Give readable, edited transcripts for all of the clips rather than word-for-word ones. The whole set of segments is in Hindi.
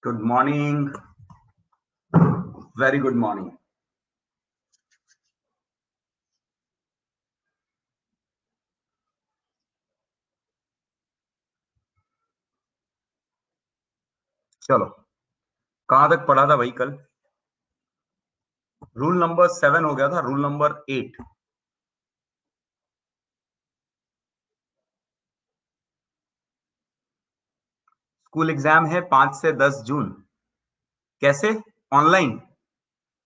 Good morning, very good morning. चलो, कहां तक पढ़ा था भाई कल? रूल नंबर 7 हो गया था, रूल नंबर 8। स्कूल एग्जाम है 5 से 10 जून। कैसे? ऑनलाइन?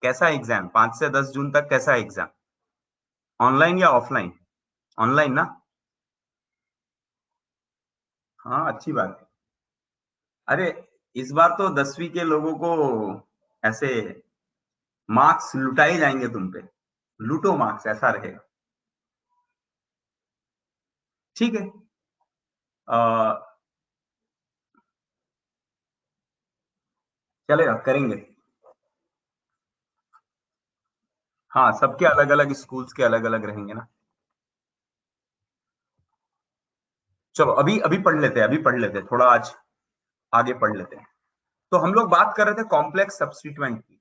कैसा एग्जाम? 5 से 10 जून तक कैसा एग्जाम? ऑनलाइन या ऑफलाइन? ऑनलाइन ना? हाँ, अच्छी बात है। अरे, इस बार तो 10वीं के लोगों को ऐसे मार्क्स लुटाए जाएंगे तुम पे। लूटो मार्क्स, ऐसा रहेगा। ठीक है। चलेगा, करेंगे। हाँ, सबके अलग अलग स्कूल्स के अलग अलग रहेंगे ना। चलो, अभी अभी पढ़ लेते हैं, अभी पढ़ लेते हैं, थोड़ा आज आगे पढ़ लेते हैं। तो हम लोग बात कर रहे थे कॉम्प्लेक्स सब्स्टिट्यूएंट की।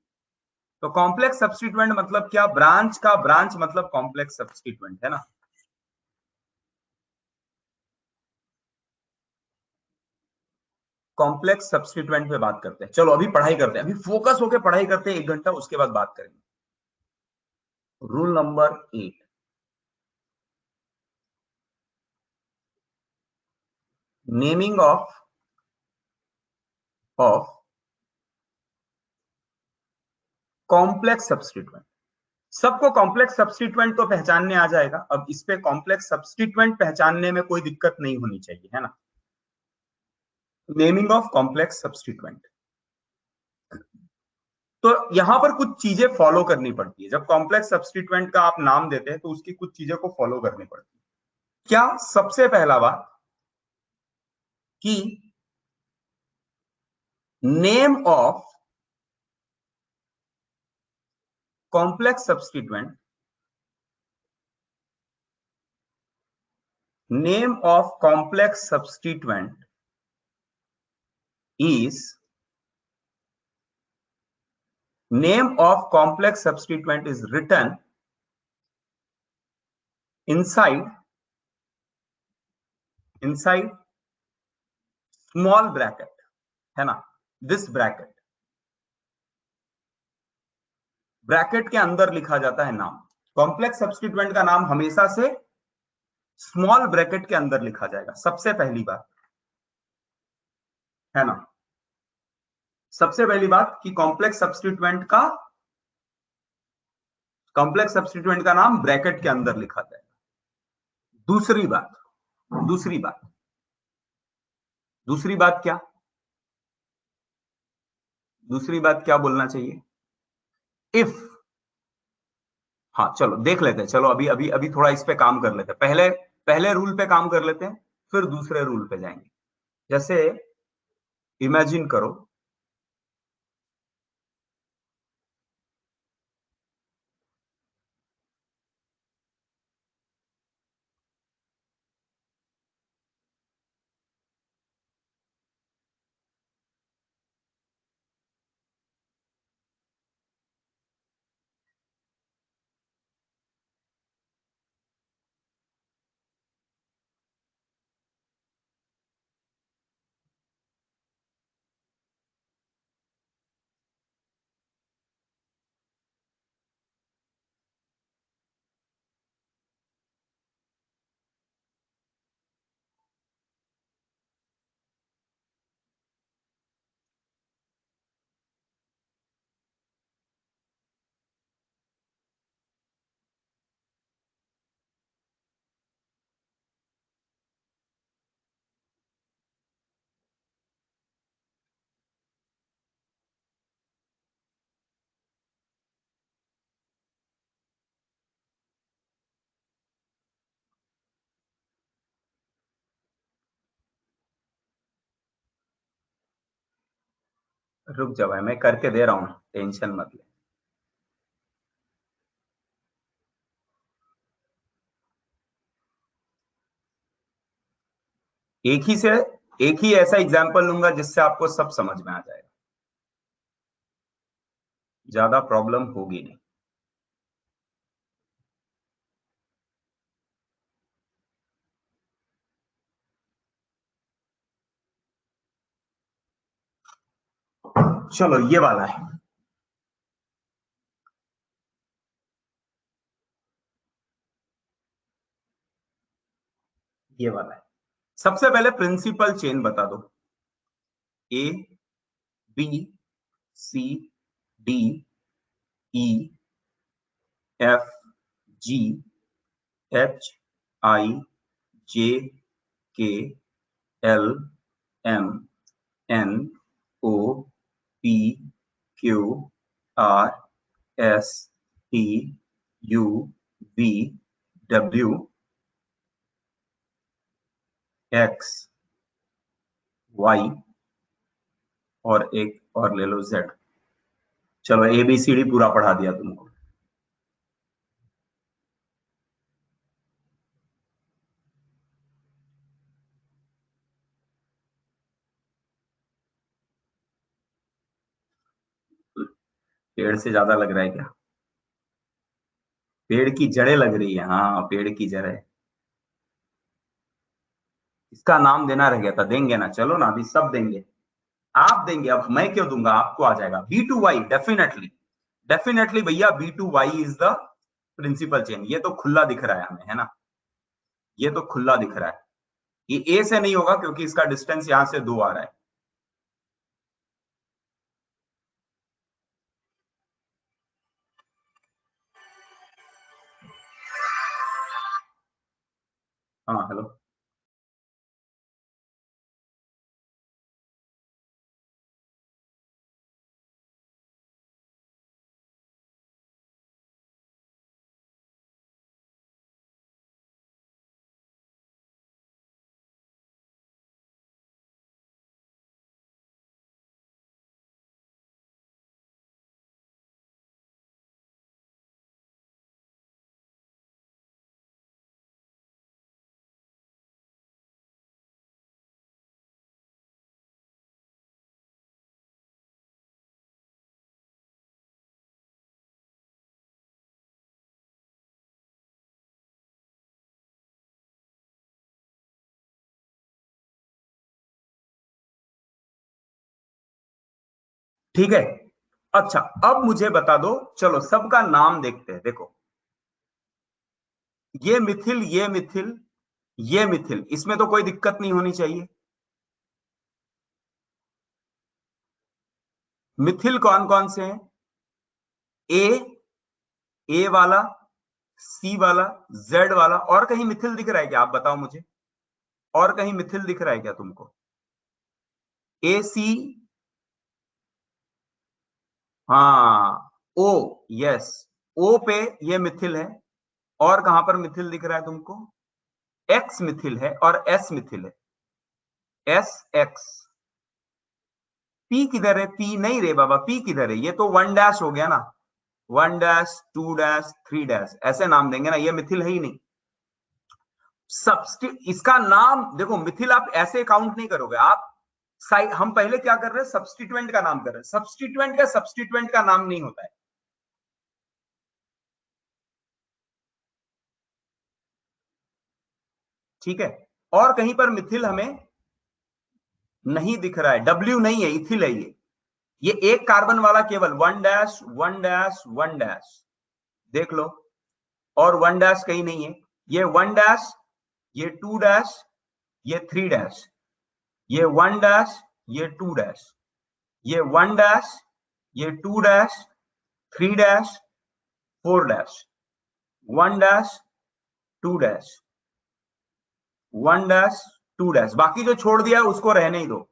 तो कॉम्प्लेक्स सब्स्टिट्यूएंट मतलब क्या? ब्रांच का ब्रांच मतलब कॉम्प्लेक्स सब्स्टिट्यूएंट है ना। कॉम्प्लेक्स सब्स्टिट्यूएंट पे बात करते हैं। चलो, अभी पढ़ाई करते हैं, अभी फोकस होके पढ़ाई करते हैं 1 घंटा, उसके बाद बात करेंगे। Rule number 8। Naming of complex substituent. सबको कॉम्प्लेक्स सब्स्टिट्यूएंट तो पहचानने आ जाएगा। अब इस पे कॉम्प्लेक्स सब्स्टिट्यूएंट पहचानने में कोई दिक्कत नहीं होनी चाहिए, है ना। Naming of complex substituent. तो यहां पर कुछ चीजें फॉलो करनी पड़ती है। जब कॉम्प्लेक्स सब्स्टिट्यूएंट का आप नाम देते हैं तो उसकी कुछ चीजों को फॉलो करनी पड़ती है। क्या? सबसे पहला बात कि name of complex substituent, name of complex substituent is name of complex substituent is written inside small bracket, है ना। दिस ब्रैकेट के अंदर लिखा जाता है नाम। कॉम्प्लेक्स सब्स्टिट्यूएंट का नाम हमेशा से स्मॉल ब्रैकेट के अंदर लिखा जाएगा, सबसे पहली बात, है ना। सबसे पहली बात कि कॉम्प्लेक्स सब्स्टिट्यूएंट का नाम ब्रैकेट के अंदर लिखा जाएगा। दूसरी बात दूसरी बात दूसरी बात क्या? दूसरी बात क्या बोलना चाहिए? इफ। हाँ, चलो देख लेते हैं। चलो, अभी अभी अभी थोड़ा इस पे काम कर लेते हैं। पहले पहले रूल पे काम कर लेते हैं, फिर दूसरे रूल पे जाएंगे। जैसे इमेजिन करो, रुक जा भाई, मैं करके दे रहा हूं, टेंशन मत ले। एक ही ऐसा एग्जाम्पल लूंगा जिससे आपको सब समझ में आ जाएगा। ज्यादा प्रॉब्लम होगी नहीं। चलो ये वाला है, ये वाला है। सबसे पहले प्रिंसिपल चेन बता दो। A B C D E F G H I J K L M N O P Q R S T U V W X Y और एक और ले लो जेड। चलो ABCD पूरा पढ़ा दिया तुमको। पेड़ से ज्यादा लग रहा है क्या? पेड़ की जड़ें लग रही है, हाँ पेड़ की जड़ें। इसका नाम देना रह गया था, देंगे ना, चलो ना अभी सब देंगे। आप देंगे, अब मैं क्यों दूंगा, आपको आ जाएगा। B2Y डेफिनेटली, डेफिनेटली भैया B2Y is the principal chain. ये तो खुला दिख रहा है हमें, है ना, ये तो खुला दिख रहा है। ये A से नहीं होगा क्योंकि इसका डिस्टेंस यहां से 2 आ रहा है। हाँ हेलो। ठीक है, अच्छा अब मुझे बता दो, चलो सबका नाम देखते हैं। देखो ये मिथिल, ये मिथिल, ये मिथिल, इसमें तो कोई दिक्कत नहीं होनी चाहिए। मिथिल कौन कौन से हैं? ए, ए वाला, सी वाला, जेड वाला। और कहीं मिथिल दिख रहा है क्या, आप बताओ मुझे। और कहीं मिथिल दिख रहा है क्या तुमको? ए सी, हाँ ओ, यस, ओ पे ये मिथिल है। और कहां पर मिथिल दिख रहा है तुमको? एक्स मिथिल है और एस मिथिल है। S x. पी किधर है? पी नहीं रे बाबा, पी किधर है? ये तो 1 डैश हो गया ना, 1 डैश 2 डैश 3 डैश ऐसे नाम देंगे ना, ये मिथिल है ही नहीं। इसका नाम देखो, मिथिल आप ऐसे काउंट नहीं करोगे आप। हम पहले क्या कर रहे हैं, सब्स्टिट्यूएंट का नाम कर रहे हैं। सब्स्टिट्यूएंट का नाम नहीं होता है। ठीक है, और कहीं पर मिथिल हमें नहीं दिख रहा है। डब्ल्यू नहीं है, इथिल है ये एक कार्बन वाला केवल 1 डैश 1 डैश 1 डैश देख लो। और 1 डैश कहीं नहीं है। ये 1 डैश, ये 2 डैश, ये 3 डैश, ये 1 डैश, ये 2 डैश, ये 1 डैश, ये 2 dash, 3 dash, 4 dash, 1 dash, 2 dash, 1 dash, 2 dash. बाकी जो छोड़ दिया है उसको रहने ही दो।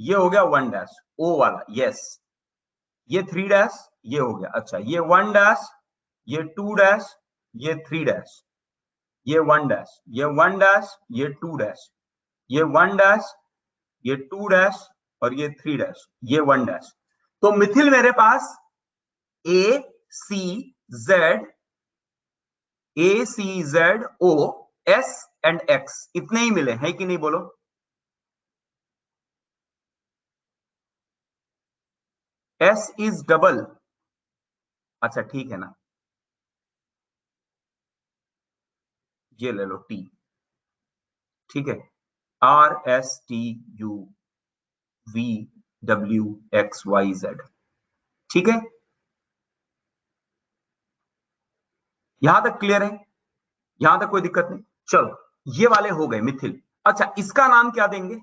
ये हो गया 1 डैश, ओ वाला, यस। ये 3 डैश, ये हो गया। अच्छा ये 1 डैश, ये 2 डैश, ये 3 डैश, ये 1 डैश, ये 1 डैश, ये 2 डैश, ये 1 डैश, ये 2 डैश और ये 3 डैश, ये 1 डैश। तो मिथिल मेरे पास A C Z, A C Z O S and X इतने ही मिले हैं कि नहीं, बोलो। एस इज डबल, अच्छा ठीक है ना, ये ले लो टी, ठीक है, RSTUVWXYZ, ठीक है, यहां तक क्लियर है, यहां तक कोई दिक्कत नहीं। चलो ये वाले हो गए मिथिल। अच्छा इसका नाम क्या देंगे,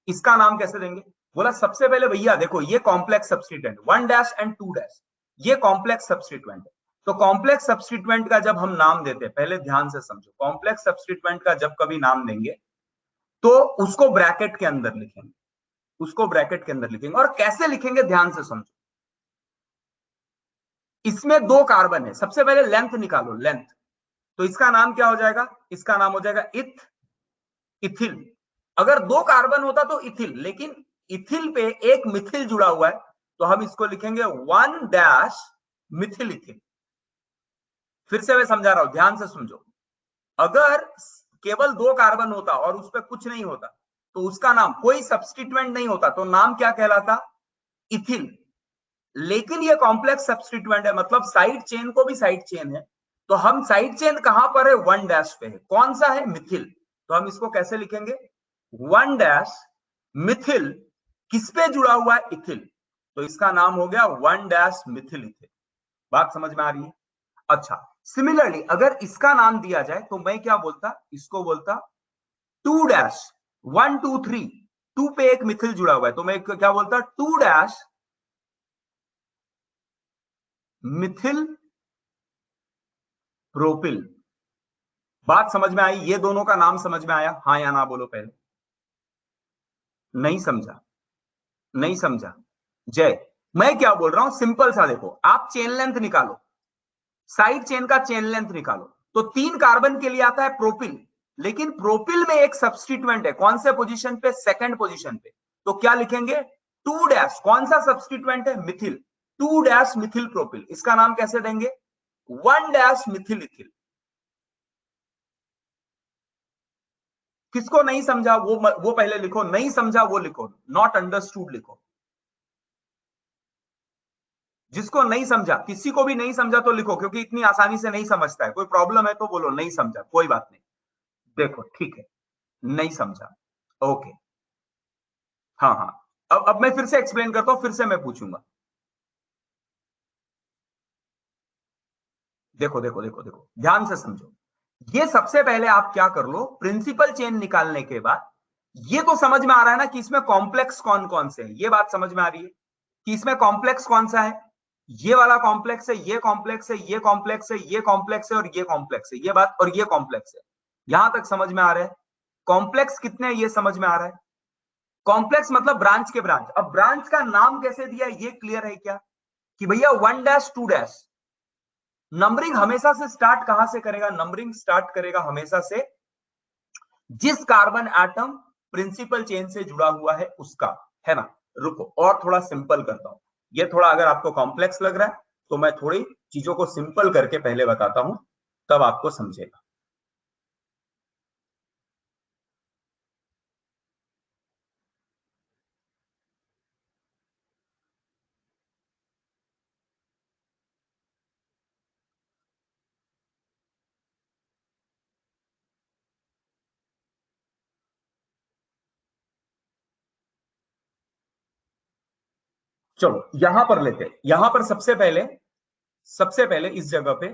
इसका नाम कैसे देंगे? बोला सबसे पहले भैया देखो ये कॉम्प्लेक्स सब्स्टिट्यूएंट 1' और 2', ये कॉम्प्लेक्स सब्स्टिट्यूएंट है। तो कॉम्प्लेक्स सब्स्टिट्यूएंट का जब हम नाम देते हैं, पहले ध्यान से समझो, कॉम्प्लेक्स सब्स्टिट्यूएंट का जब कभी नाम देंगे तो उसको ब्रैकेट के अंदर लिखेंगे, उसको ब्रैकेट के अंदर लिखेंगे। और कैसे लिखेंगे ध्यान से समझो, इसमें 2 कार्बन है, सबसे पहले लेंथ निकालो, लेंथ, तो इसका नाम क्या हो जाएगा, इसका नाम हो जाएगा इथिल। अगर 2 कार्बन होता तो इथिल, लेकिन इथिल पे एक मिथिल जुड़ा हुआ है, तो हम इसको लिखेंगे 1' मिथिल इथिल। फिर से मैं समझा रहा हूं, ध्यान से समझो, अगर केवल 2 कार्बन होता और उस पर कुछ नहीं होता, तो उसका नाम, कोई सब्स्टिट्यूएंट नहीं होता, तो नाम क्या कहलाता, इथिल। लेकिन ये कॉम्प्लेक्स सब्स्टिट्यूएंट है, मतलब साइड चेन को भी साइड चेन है, तो हम साइड चेन कहां पर है, 1' पे है, कौन सा है, मिथिल। तो हम इसको कैसे लिखेंगे, 1' मिथिल, किस पे जुड़ा हुआ है, इथिल, तो इसका नाम हो गया 1' मिथिल इथिल। बात समझ में आ रही है? अच्छा सिमिलरली अगर इसका नाम दिया जाए तो मैं क्या बोलता, इसको बोलता 2', 1 2 3, 2 पे एक मिथिल जुड़ा हुआ है, तो मैं क्या बोलता, 2' मिथिल प्रोपिल। बात समझ में आई, ये दोनों का नाम समझ में आया, हाँ या ना बोलो पहले। नहीं समझा, नहीं समझा, जय, मैं क्या बोल रहा हूं, सिंपल सा देखो, आप चेन लेंथ निकालो, साइड चेन का चेन लेंथ निकालो, तो 3 कार्बन के लिए आता है प्रोपिल, लेकिन प्रोपिल में एक सब्स्टिट्यूएंट है, कौन से पोजीशन पे, सेकंड पोजीशन पे, तो क्या लिखेंगे, 2', कौन सा सब्स्टिट्यूएंट है, मिथिल, 2' मिथिल प्रोपिल, इसका नाम कैसे देंगे, 1' मिथिल इथिल। किसको नहीं समझा वो पहले लिखो, नहीं समझा वो लिखो, नॉट अंडरस्टूड लिखो। जिसको नहीं समझा, किसी को भी नहीं समझा तो लिखो, क्योंकि इतनी आसानी से नहीं समझता है, कोई प्रॉब्लम है तो बोलो नहीं समझा, कोई बात नहीं। देखो ठीक है, नहीं समझा, ओके, हाँ हाँ, अब मैं फिर से एक्सप्लेन करता हूं, फिर से मैं पूछूंगा। देखो देखो देखो देखो, ध्यान से समझो, ये सबसे पहले आप क्या कर लो, प्रिंसिपल चेन निकालने के बाद, ये तो समझ में आ रहा है ना कि इसमें कॉम्प्लेक्स कौन कौन से हैं, ये बात समझ में आ रही है कि इसमें कॉम्प्लेक्स कौन सा है, ये वाला कॉम्प्लेक्स है, ये कॉम्प्लेक्स है, ये कॉम्प्लेक्स है, ये कॉम्प्लेक्स है, और ये कॉम्प्लेक्स है, ये बात, और ये कॉम्प्लेक्स है, यहां तक समझ में आ रहा है। कॉम्प्लेक्स कितने हैं ये समझ में आ रहा है, कॉम्प्लेक्स मतलब ब्रांच के ब्रांच। अब ब्रांच का नाम कैसे दिया ये क्लियर है क्या, कि भैया 1' 2', नंबरिंग हमेशा से स्टार्ट कहां से करेगा, नंबरिंग स्टार्ट करेगा हमेशा से जिस कार्बन एटम प्रिंसिपल चेन से जुड़ा हुआ है उसका, है ना। रुको और थोड़ा सिंपल करता हूं, ये थोड़ा अगर आपको कॉम्प्लेक्स लग रहा है तो मैं थोड़ी चीजों को सिंपल करके पहले बताता हूं, तब आपको समझेगा। चलो यहां पर लेते हैं, यहां पर सबसे पहले इस जगह पे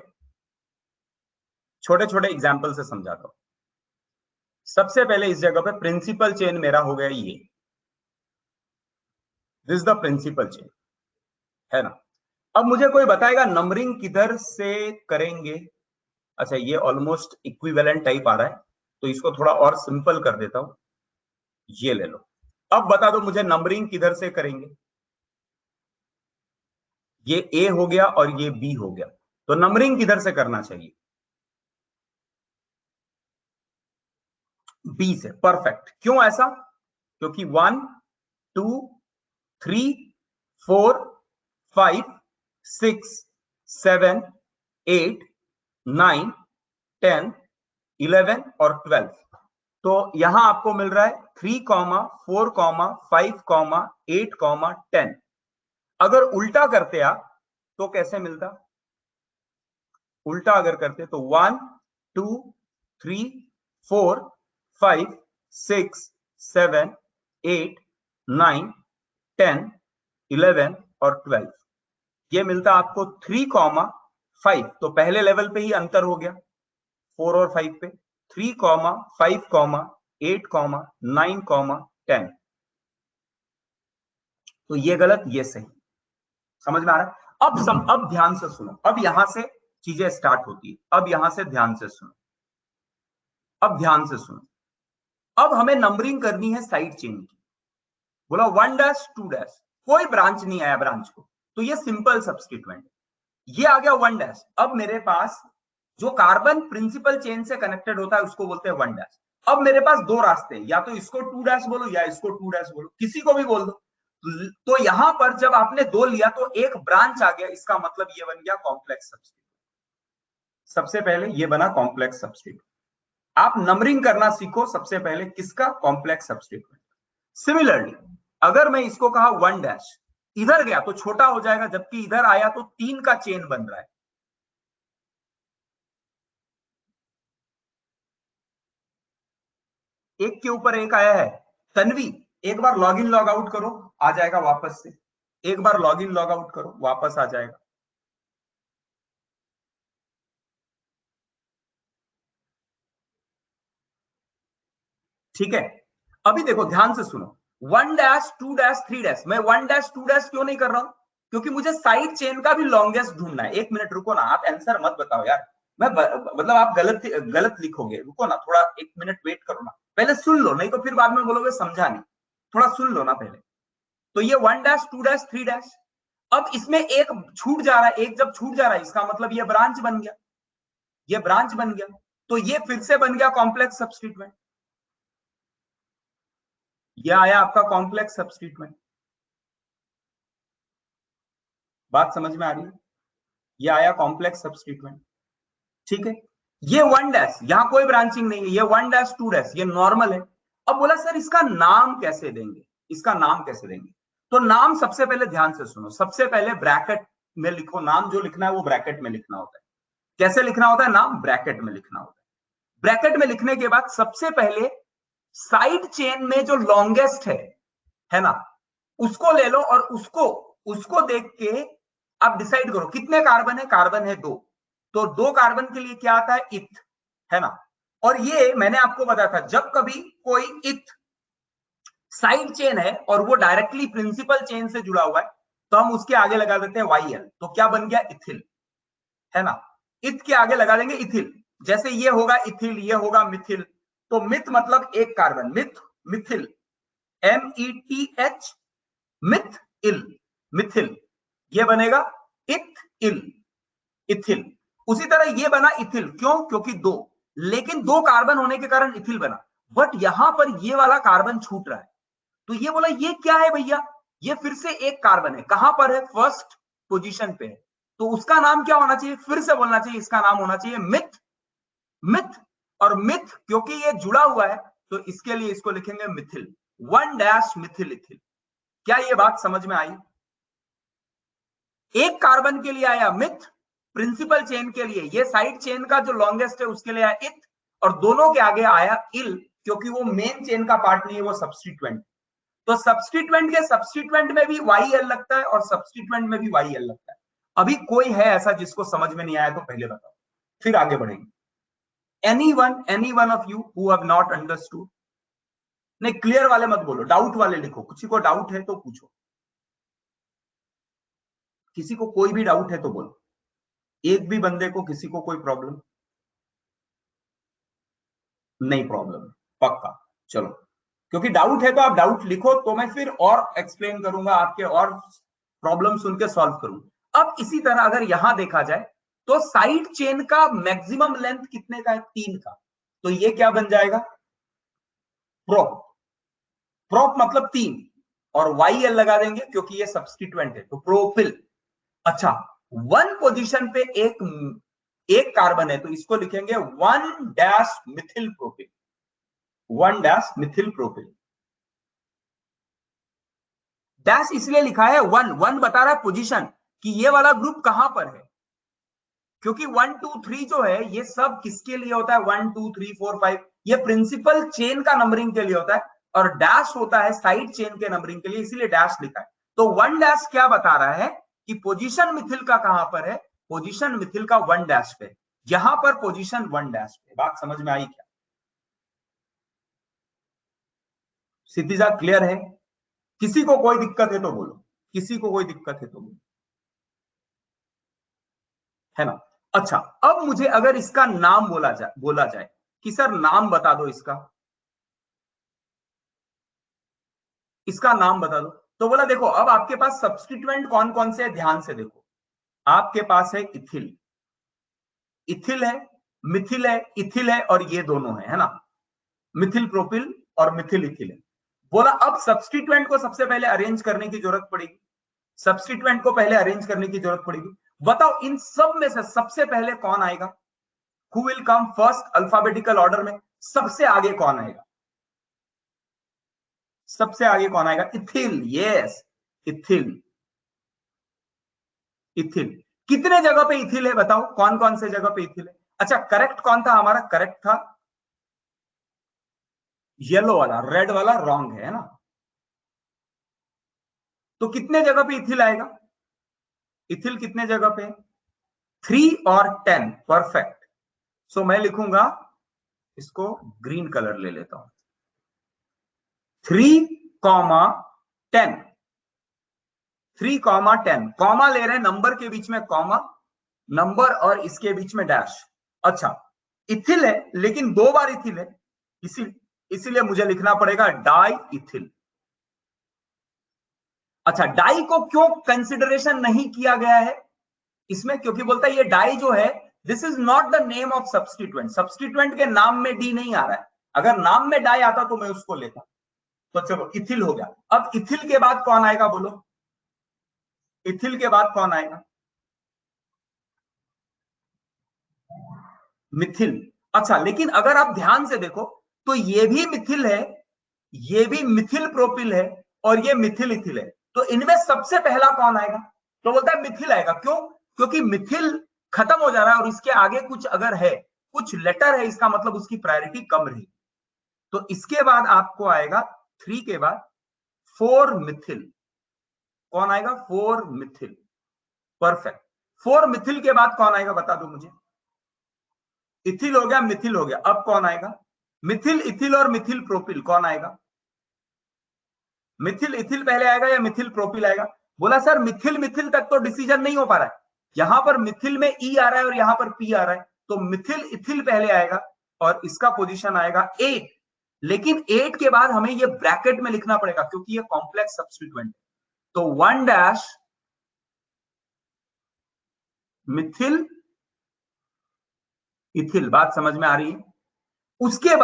छोटे छोटे एग्जाम्पल से समझाता हूं। सबसे पहले इस जगह पे प्रिंसिपल चेन मेरा हो गया ये, दिस द प्रिंसिपल चेन, है ना। अब मुझे कोई बताएगा नंबरिंग किधर से करेंगे। अच्छा ये ऑलमोस्ट इक्विवेलेंट टाइप आ रहा है, तो इसको थोड़ा और सिंपल कर देता हूं, ये ले लो। अब बता दो मुझे नंबरिंग किधर से करेंगे, ये ए हो गया और ये बी हो गया, तो नंबरिंग किधर से करना चाहिए, बी से, परफेक्ट। क्यों ऐसा, क्योंकि 1 2 3 4 5 6 7 8 9 10 11 और 12, तो यहां आपको मिल रहा है 3, 4, 5, 8, 10। अगर उल्टा करते आप तो कैसे मिलता? उल्टा अगर करते तो 1 2 3 4 5 6 7 8 9 10 11 और 12, ये मिलता आपको 3,5। तो पहले लेवल पे ही अंतर हो गया 4 और 5 पे, 3, 5, 8, 9, 10। तो ये गलत, ये सही। समझ में आ रहा है? अब ध्यान से सुनो, अब यहां से चीजें स्टार्ट होती है। अब यहां से ध्यान से सुनो, अब ध्यान से सुनो। अब हमें नंबरिंग करनी है साइड चेन की। बोला 1 डैश 2 डैश, कोई ब्रांच नहीं आया ब्रांच को, तो ये सिंपल सब्स्टिट्यूएंट, ये आ गया 1 डैश। अब मेरे पास जो कार्बन प्रिंसिपल चेन से कनेक्टेड होता है उसको बोलते हैं 1 डैश। अब मेरे पास दो रास्ते हैं, या तो इसको 2 डैश बोलो या इसको 2 डैश बोलो, किसी को भी बोल दो। तो यहां पर जब आपने दो लिया तो एक ब्रांच आ गया, इसका मतलब ये बन गया कॉम्प्लेक्स सब्स्टिट्यूएंट। सबसे पहले ये बना कॉम्प्लेक्स सब्स्टिट्यूएंट। आप नंबरिंग करना सीखो सबसे पहले, किसका? Complex substituent. सिमिलरली अगर मैं इसको कहा 1 डैश, इधर गया तो छोटा हो जाएगा, जबकि इधर आया तो 3 का चेन बन रहा है। एक के ऊपर एक आया है। तन्वी, एक बार लॉग इन लॉग आउट करो, आ जाएगा वापस से। एक बार लॉग इन लॉग आउट करो, वापस आ जाएगा। ठीक है, अभी देखो ध्यान से सुनो, 1 डैश 2 डैश 3 डैश, मैं 1 डैश 2 डैश क्यों नहीं कर रहा हूं? क्योंकि मुझे साइड चेन का भी लॉन्गेस्ट ढूंढना है। एक मिनट रुको ना, आप आंसर मत बताओ यार। मतलब आप गलत गलत लिखोगे, रुको ना थोड़ा, एक मिनट वेट करो ना, पहले सुन लो, नहीं तो फिर बाद में बोलोगे समझा नहीं। थोड़ा सुन लो ना पहले। तो ये 1 डैश 2 डैश 3 डैश, अब इसमें एक छूट जा रहा है, एक जब छूट जा रहा है इसका मतलब ये ब्रांच बन गया, ये ब्रांच बन गया। तो ये फिर से बन गया कॉम्प्लेक्स सब्स्टिट्यूएंट। ये आया आपका कॉम्प्लेक्स सब्स्टिट्यूएंट। बात समझ में आ रही है? ये आया कॉम्प्लेक्स सब्स्टिट्यूएंट। ठीक है, ये 1 डैश, यहां कोई ब्रांचिंग नहीं है, ये 1 डैश 2 डैश, ये नॉर्मल है। अब बोला सर इसका नाम कैसे देंगे, इसका नाम कैसे देंगे? तो नाम सबसे पहले ध्यान से सुनो, सबसे पहले ब्रैकेट में लिखो। नाम जो लिखना है वो ब्रैकेट में लिखना होता है। कैसे लिखना होता है नाम? ब्रैकेट में लिखना होता है। ब्रैकेट में लिखने के बाद सबसे पहले साइड चेन में जो लॉन्गेस्ट है ना, उसको ले लो और उसको उसको देख के आप डिसाइड करो कितने कार्बन है। कार्बन है 2, तो 2 कार्बन के लिए क्या आता है? इथ, है ना। और ये मैंने आपको बताया था, जब कभी कोई इथ साइड चेन है और वो डायरेक्टली प्रिंसिपल चेन से जुड़ा हुआ है, तो हम उसके आगे लगा देते हैं YL, तो क्या बन गया? इथिल, है ना। इथ के आगे लगा देंगे इथिल। जैसे ये होगा इथिल, ये होगा मिथिल। तो मिथ मतलब एक carbon, meth, methyl, METH, methyl, methyl, ये बनेगा इथ इल, इथिल। उसी तरह ये बना इथिल, क्यों? क्योंकि दो, लेकिन दो कार्बन होने के कारण इथिल बना। बट यहां पर ये वाला कार्बन छूट रहा है, तो ये बोला ये क्या है भैया? ये फिर से एक कार्बन है, कहां पर है? फर्स्ट पोजीशन पे है। तो उसका नाम क्या होना चाहिए? फिर से बोलना चाहिए, इसका नाम होना चाहिए मिथ, मिथ। और मिथ क्योंकि ये जुड़ा हुआ है, तो इसके लिए इसको लिखेंगे मिथिल, 1 डैश मिथिल इथिल। क्या ये बात समझ में आई? एक कार्बन के लिए आया मिथ, प्रिंसिपल चेन के लिए, ये साइड चेन का जो लॉन्गेस्ट है उसके लिए आया इथ, और दोनों के आगे आया इल, क्योंकि वो मेन चेन का पार्ट नहीं है, वो सब्स्टिट्यूएंट। तो सब्स्टिट्यूएंट के सब्स्टिट्यूएंट में भी YL लगता है और सब्स्टिट्यूएंट में भी YL लगता है। अभी कोई है ऐसा जिसको समझ में नहीं आया तो पहले बताओ, फिर आगे बढ़ेंगे। any one of you who have not understood? नहीं, क्लियर वाले मत बोलो, डाउट वाले लिखो। किसी को डाउट है तो पूछो, किसी को कोई भी डाउट है तो बोलो। एक भी बंदे को, किसी को कोई प्रॉब्लम नहीं? प्रॉब्लम पक्का, चलो। क्योंकि डाउट है तो आप डाउट लिखो, तो मैं फिर और एक्सप्लेन करूंगा, आपके और प्रॉब्लम सुन के सॉल्व करूंगा। अब इसी तरह अगर यहां देखा जाए तो साइड चेन का मैक्सिमम लेंथ कितने का है? 3 का। तो ये क्या बन जाएगा? प्रोप, प्रोप मतलब 3, और YL लगा देंगे क्योंकि ये सब्स्टिट्यूएंट है, तो प्रोपिल। अच्छा, 1 पोजीशन पे एक कार्बन है, तो इसको लिखेंगे 1 dash methyl propyl, 1 dash methyl propyl. Dash इसलिए लिखा है, 1 1 बता रहा है पोजीशन, कि ये वाला ग्रुप कहां पर है, क्योंकि 1 2 3 जो है ये सब किसके लिए होता है, 1 2 3 4 5, ये प्रिंसिपल चेन का नंबरिंग के लिए होता है, और डैश होता है साइड चेन के नंबरिंग के लिए, इसीलिए डैश लिखा है। तो 1 डैश क्या बता रहा है कि पोजीशन मिथिल का कहां पर है, पोजीशन मिथिल का 1 डैश पे, यहां पर पोजीशन 1 डैश पे। बात समझ में आई क्या? सिद्धिजा क्लियर है? किसी को कोई दिक्कत है तो बोलो, किसी को कोई दिक्कत है तो बोलो, है ना? अच्छा, अब मुझे अगर इसका नाम बोला जाए कि सर नाम बता दो इसका नाम बता दो, तो बोला देखो अब आपके पास सब्स्टिट्यूएंट कौन कौन से है, ध्यान से देखो। आपके पास है इथिल, इथिल है, मिथिल है, इथिल है, और ये दोनों है ना, मिथिल प्रोपिल और मिथिल इथिल है। बोला अब सब्स्टिट्यूएंट को सबसे पहले अरेंज करने की जरूरत पड़ेगी, सब्स्टिट्यूएंट को पहले अरेंज करने की जरूरत पड़ेगी। बताओ इन सब में से सबसे पहले कौन आएगा, who will come first alphabetical order में, सबसे आगे कौन आएगा, सबसे आगे कौन आएगा, इथिल, यस इथिल, इथिल। कितने जगह पे इथिल है बताओ, कौन कौन से जगह पे इथिल है? अच्छा करेक्ट कौन था हमारा, करेक्ट था येलो वाला, रेड वाला रॉन्ग है ना। तो कितने जगह पे इथिल आएगा, इथिल कितने जगह पे, 3 और 10, परफेक्ट। सो मैं लिखूंगा इसको, ग्रीन कलर ले लेता हूं, 3, 10, 3, 10, कॉमा ले रहे हैं, नंबर के बीच में कॉमा, नंबर और इसके बीच में डैश। अच्छा इथिल है, लेकिन 2 बार इथिल है, इसीलिए मुझे लिखना पड़ेगा डाई इथिल। अच्छा डाई को क्यों कंसिडरेशन नहीं किया गया है इसमें, क्योंकि बोलता है ये डाई जो है, this is not the name of substituent, substituent के नाम में डी नहीं आ रहा है, अगर नाम में डाई आता तो मैं उसको लेता। तो चलो इथिल हो गया। अब इथिल के बाद कौन आएगा बोलो, इथिल के बाद कौन आएगा, मिथिल। अच्छा लेकिन अगर आप ध्यान से देखो तो ये भी मिथिल है, ये भी मिथिल प्रोपिल है, और ये मिथिल इथिल है, तो इनमें सबसे पहला कौन आएगा, तो बोलता है मिथिल आएगा। क्यों, क्योंकि मिथिल खत्म हो जा रहा है और इसके आगे कुछ अगर है, कुछ लेटर है, इसका मतलब उसकी प्रायोरिटी कम रही। तो इसके बाद आपको आएगा 3 के बाद 4 मिथिल, कौन आएगा, 4 मिथिल, परफेक्ट। 4 मिथिल के बाद कौन आएगा बता दो मुझे, इथिल हो गया, मिथिल हो गया, अब कौन आएगा, मिथिल इथिल और मिथिल प्रोपिल, कौन आएगा, मिथिल इथिल पहले आएगा या मिथिल प्रोपिल आएगा? बोला सर मिथिल मिथिल तक तो डिसीजन नहीं हो पा रहा है, यहां पर मिथिल में ई आ रहा है और यहां पर पी आ रहा है, तो मिथिल इथिल पहले आएगा और इसका पोजीशन आएगा 8। लेकिन 8 के बाद हमें ये ब्रैकेट में लिखना पड़ेगा क्योंकि ये कॉम्प्लेक्स सब्स्टिट्यूएंट है। तो 1 डैश मिथिल इथिल, बात समझ में आ रही है? उसके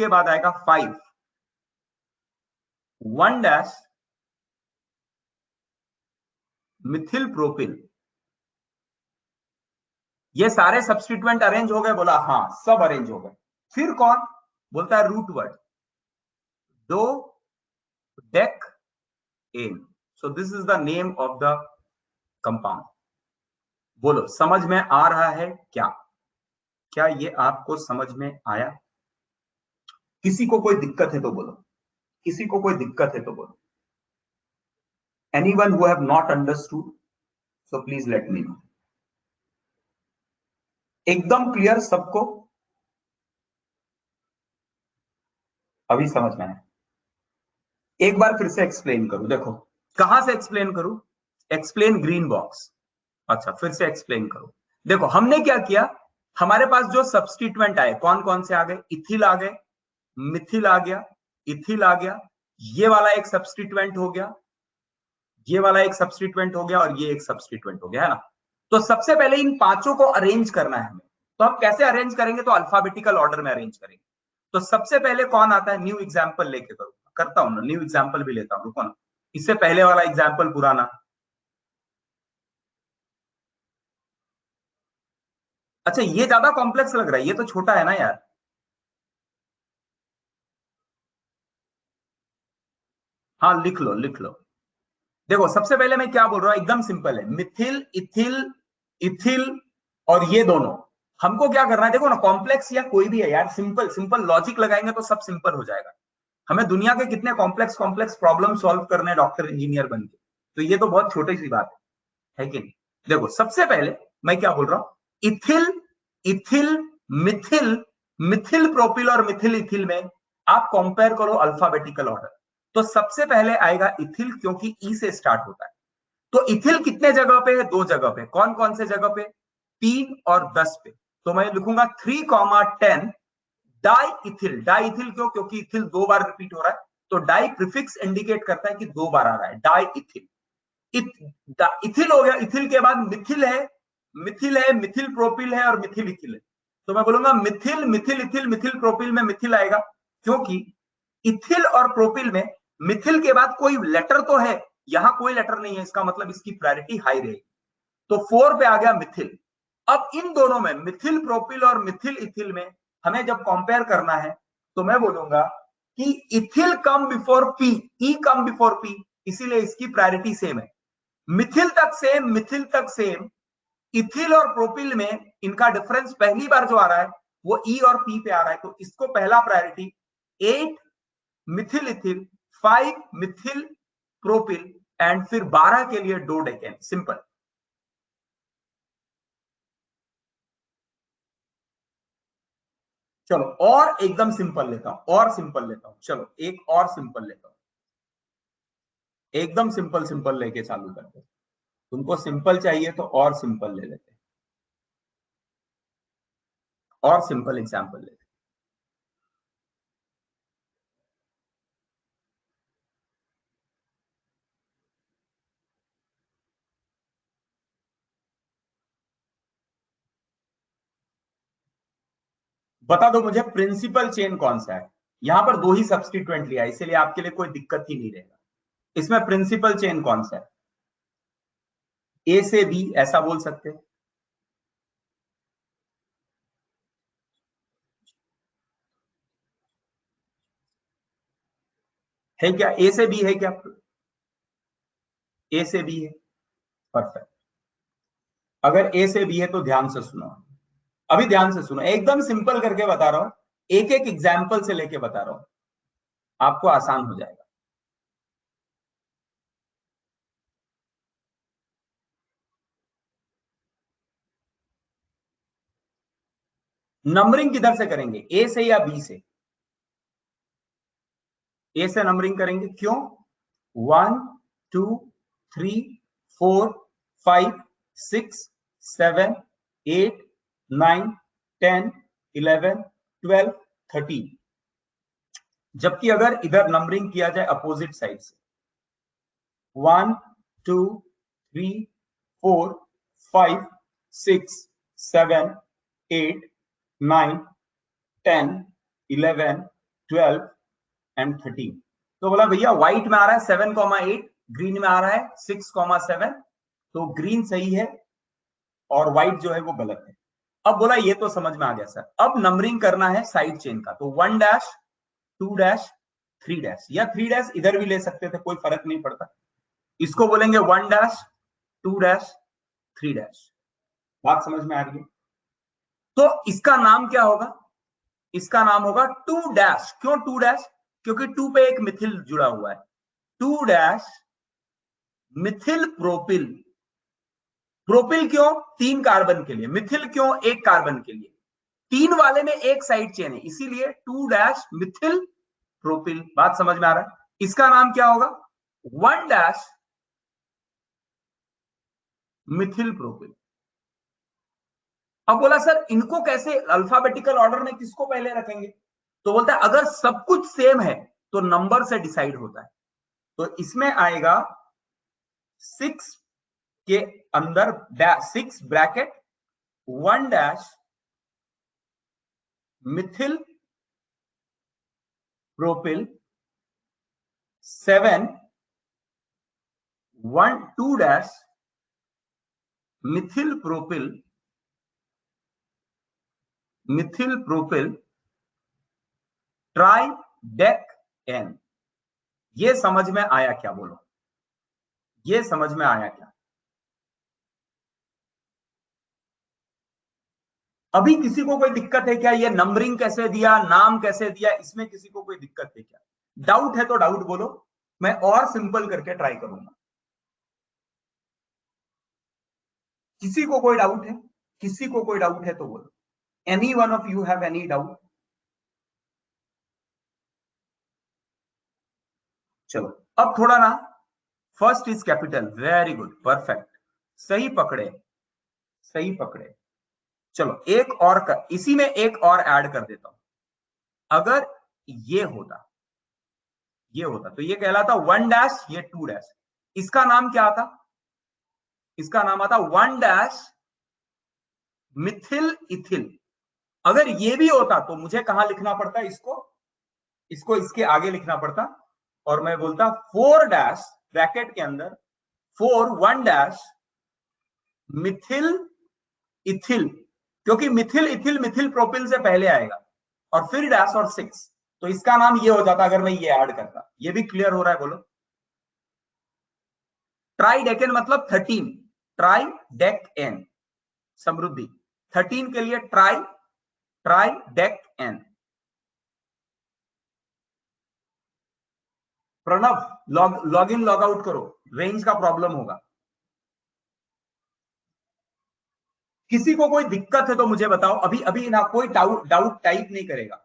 बाद आएगा 5, 1 डैश मिथिल प्रोपिल। ये सारे सब्स्टिट्यूएंट अरेंज हो गए, बोला हाँ सब अरेंज हो गए। फिर कौन, बोलता है root word, dodecane, so this is the name of the compound. बोलो समझ में आ रहा है क्या, क्या ये आपको समझ में आया? किसी को कोई दिक्कत है तो बोलो, किसी को कोई दिक्कत है तो बोलो। Anyone who have not understood so please let me know. एकदम क्लियर सबको, अभी समझ में आया? एक बार फिर से एक्सप्लेन करूं, देखो कहां से एक्सप्लेन करूं, एक्सप्लेन ग्रीन बॉक्स। अच्छा फिर से एक्सप्लेन करो, देखो हमने क्या किया, हमारे पास जो सब्स्टिट्यूएंट आए कौन कौन से आ गए, इथिल आ गए, मिथिल आ गया, इथिल आ गया, ये वाला एक सब्स्टिट्यूएंट हो गया, ये वाला एक सब्स्टिट्यूएंट हो गया, और ये एक सब्स्टिट्यूएंट हो गया, है ना? तो सबसे पहले इन पांचों को अरेंज करना है हमें। तो हम कैसे अरेंज करेंगे, तो अल्फाबेटिकल ऑर्डर में अरेंज करेंगे। तो सबसे पहले कौन आता है, न्यू एग्जाम्पल लेके करूँ, करता हूं ना, न्यू एग्जाम्पल भी लेता हूं, रुको ना, इससे पहले वाला एग्जाम्पल पुराना। अच्छा ये ज्यादा कॉम्प्लेक्स लग रहा है, ये तो छोटा है ना यार। हाँ लिख लो लिख लो, देखो सबसे पहले मैं क्या बोल रहा हूं, एकदम सिंपल है, मिथिल इथिल इथिल और ये दोनों, हमको क्या करना है, देखो ना कॉम्प्लेक्स या कोई भी है यार, सिंपल सिंपल लॉजिक लगाएंगे तो सब सिंपल हो जाएगा। हमें दुनिया के कितने कॉम्प्लेक्स कॉम्प्लेक्स प्रॉब्लम सॉल्व करने हैं डॉक्टर इंजीनियर बन के, तो ये तो बहुत छोटी सी बात है कि नहीं। देखो सबसे पहले मैं क्या बोल रहा हूं, ethyl ethyl Mithil, Mithil propyl और मिथिल इथिल में आप कंपेयर करो अल्फाबेटिकल ऑर्डर, तो सबसे पहले आएगा इथिल, क्योंकि ई से स्टार्ट होता है। तो इथिल कितने जगह पे है, दो जगह पे, कौन कौन से जगह पे, 3 और 10 पे। तो मैं लिखूंगा 3, 10 डाई इथिल। डाई इथिल क्यों, क्योंकि इथिल 2 बार रिपीट हो रहा है, तो डाई प्रीफिक्स इंडिकेट करता है कि 2 बार आ रहा है, डाई इथिल। इथिल हो गया, इथिल के बाद मिथिल है, मिथिल है, मिथिल प्रोपिल है और मिथिल इथिल है। तो मैं बोलूंगा मिथिल मिथिल इथिल, मिथिल प्रोपिल में मिथिल आएगा, क्योंकि इथिल और प्रोपिल में मिथिल के बाद कोई लेटर तो है, यहां कोई लेटर नहीं है, इसका मतलब इसकी प्रायोरिटी हाई रहेगी। तो 4 पे आ गया मिथिल। अब इन दोनों में मिथिल प्रोपिल और मिथिल इथिल में हमें जब कंपेयर करना है, तो मैं बोलूंगा कि इथिल कम बिफोर पी, ई कम बिफोर पी, इसीलिए इसकी प्रायोरिटी सेम है। मिथिल तक सेम, मिथिल तक सेम, इथिल और प्रोपिल में इनका डिफरेंस पहली बार जो आ रहा है वो ई और पी पे आ रहा है, तो इसको पहला priority. 8 Mithil ethyl, 5 Mithil propyl and फिर 12 के लिए डोडेकेन, सिंपल। चलो और एकदम सिंपल लेता हूं, और सिंपल लेता हूं, चलो एक और सिंपल लेता हूं, एकदम सिंपल सिंपल लेके चालू करते हैं। तुमको सिंपल चाहिए तो और सिंपल ले लेते हैं, और सिंपल एग्जांपल लेते हैं। बता दो मुझे प्रिंसिपल चेन कौन सा है, यहां पर दो ही सब्स्टिट्यूएंट लिया, इसलिए आपके लिए कोई दिक्कत ही नहीं रहेगा। इसमें प्रिंसिपल चेन कौन सा है, ए से बी ऐसा बोल सकते हैं। है क्या, ए से बी है क्या, ए से बी है, परफेक्ट। अगर ए से बी है तो ध्यान से सुनो, अभी ध्यान से सुनो, एकदम सिंपल करके बता रहा हूं, एक एक एग्जाम्पल से लेके बता रहा हूं, आपको आसान हो जाएगा। नंबरिंग किधर से करेंगे, ए से या बी से, ए से नंबरिंग करेंगे, क्यों, 1 2 3 4 5 6 7 8 9 10 11 12 13, जबकि अगर इधर नंबरिंग किया जाए अपोजिट साइड से, 1 2 3 4 5 6 7 8 9 10 11 12 एंड 13, तो बोला भैया व्हाइट में आ रहा है 7,8, ग्रीन में आ रहा है 6,7, तो ग्रीन सही है और व्हाइट जो है वो गलत है। अब बोला ये तो समझ में आ गया सर, अब नंबरिंग करना है साइड चेन का, तो 1 डैश 2 डैश 3 डैश, या 3 डैश इधर भी ले सकते थे, कोई फर्क नहीं पड़ता, इसको बोलेंगे 1 डैश 2 डैश 3 डैश। बात समझ में आ रही है, तो इसका नाम क्या होगा, इसका नाम होगा 2 डैश, क्यों 2 डैश, क्योंकि 2 पे एक मिथिल जुड़ा हुआ है, 2 डैश मिथिल प्रोपिल। प्रोपिल क्यों, 3 कार्बन के लिए, मिथिल क्यों, 1 कार्बन के लिए, 3 वाले में एक साइड चेन है, इसीलिए 2 डैश मिथिल प्रोपिल। बात समझ में आ रहा है, इसका नाम क्या होगा, 1 डैश मिथिल प्रोपिल। अब बोला सर इनको कैसे अल्फाबेटिकल ऑर्डर में किसको पहले रखेंगे, तो बोलता है अगर सब कुछ सेम है तो नंबर से डिसाइड होता है, तो इसमें आएगा 6 के अंदर 6 bracket 1 dash methyl propyl 7 2 dash methyl propyl tridecane. ये समझ में आया क्या, बोलो, ये समझ में आया क्या? अभी किसी को कोई दिक्कत है क्या? ये नंबरिंग कैसे दिया, नाम कैसे दिया, इसमें किसी को कोई दिक्कत है क्या? डाउट है तो डाउट बोलो, मैं और सिंपल करके ट्राई करूंगा। किसी को कोई डाउट है? किसी को कोई डाउट है तो बोलो। Any one of you have any doubt? चलो अब थोड़ा ना, first is capital, very good, perfect, सही पकड़े, सही पकड़े। चलो एक और इसी में एक और ऐड कर देता हूं। अगर ये होता, ये होता तो ये कहलाता 1 डैश, ये 2 डैश, इसका नाम क्या आता? इसका नाम आता 1 डैश मिथिल इथिल। अगर ये भी होता तो मुझे कहां लिखना पड़ता? इसको इसके आगे लिखना पड़ता, और मैं बोलता 4 डैश ब्रैकेट के अंदर 4 1 डैश मिथिल इथिल, क्योंकि मिथिल इथिल मिथिल प्रोपिल से पहले आएगा, और फिर डैश और 6, तो इसका नाम ये हो जाता अगर मैं ये ऐड करता। ये भी क्लियर हो रहा है? बोलो। ट्राइडेकेन मतलब 13, ट्राइडेक एन, समृद्धि 13 के लिए tridecane. Pranav log in log out करो, रेंज का प्रॉब्लम होगा। किसी को कोई दिक्कत है तो मुझे बताओ, अभी अभी ना कोई डाउट टाइप नहीं करेगा।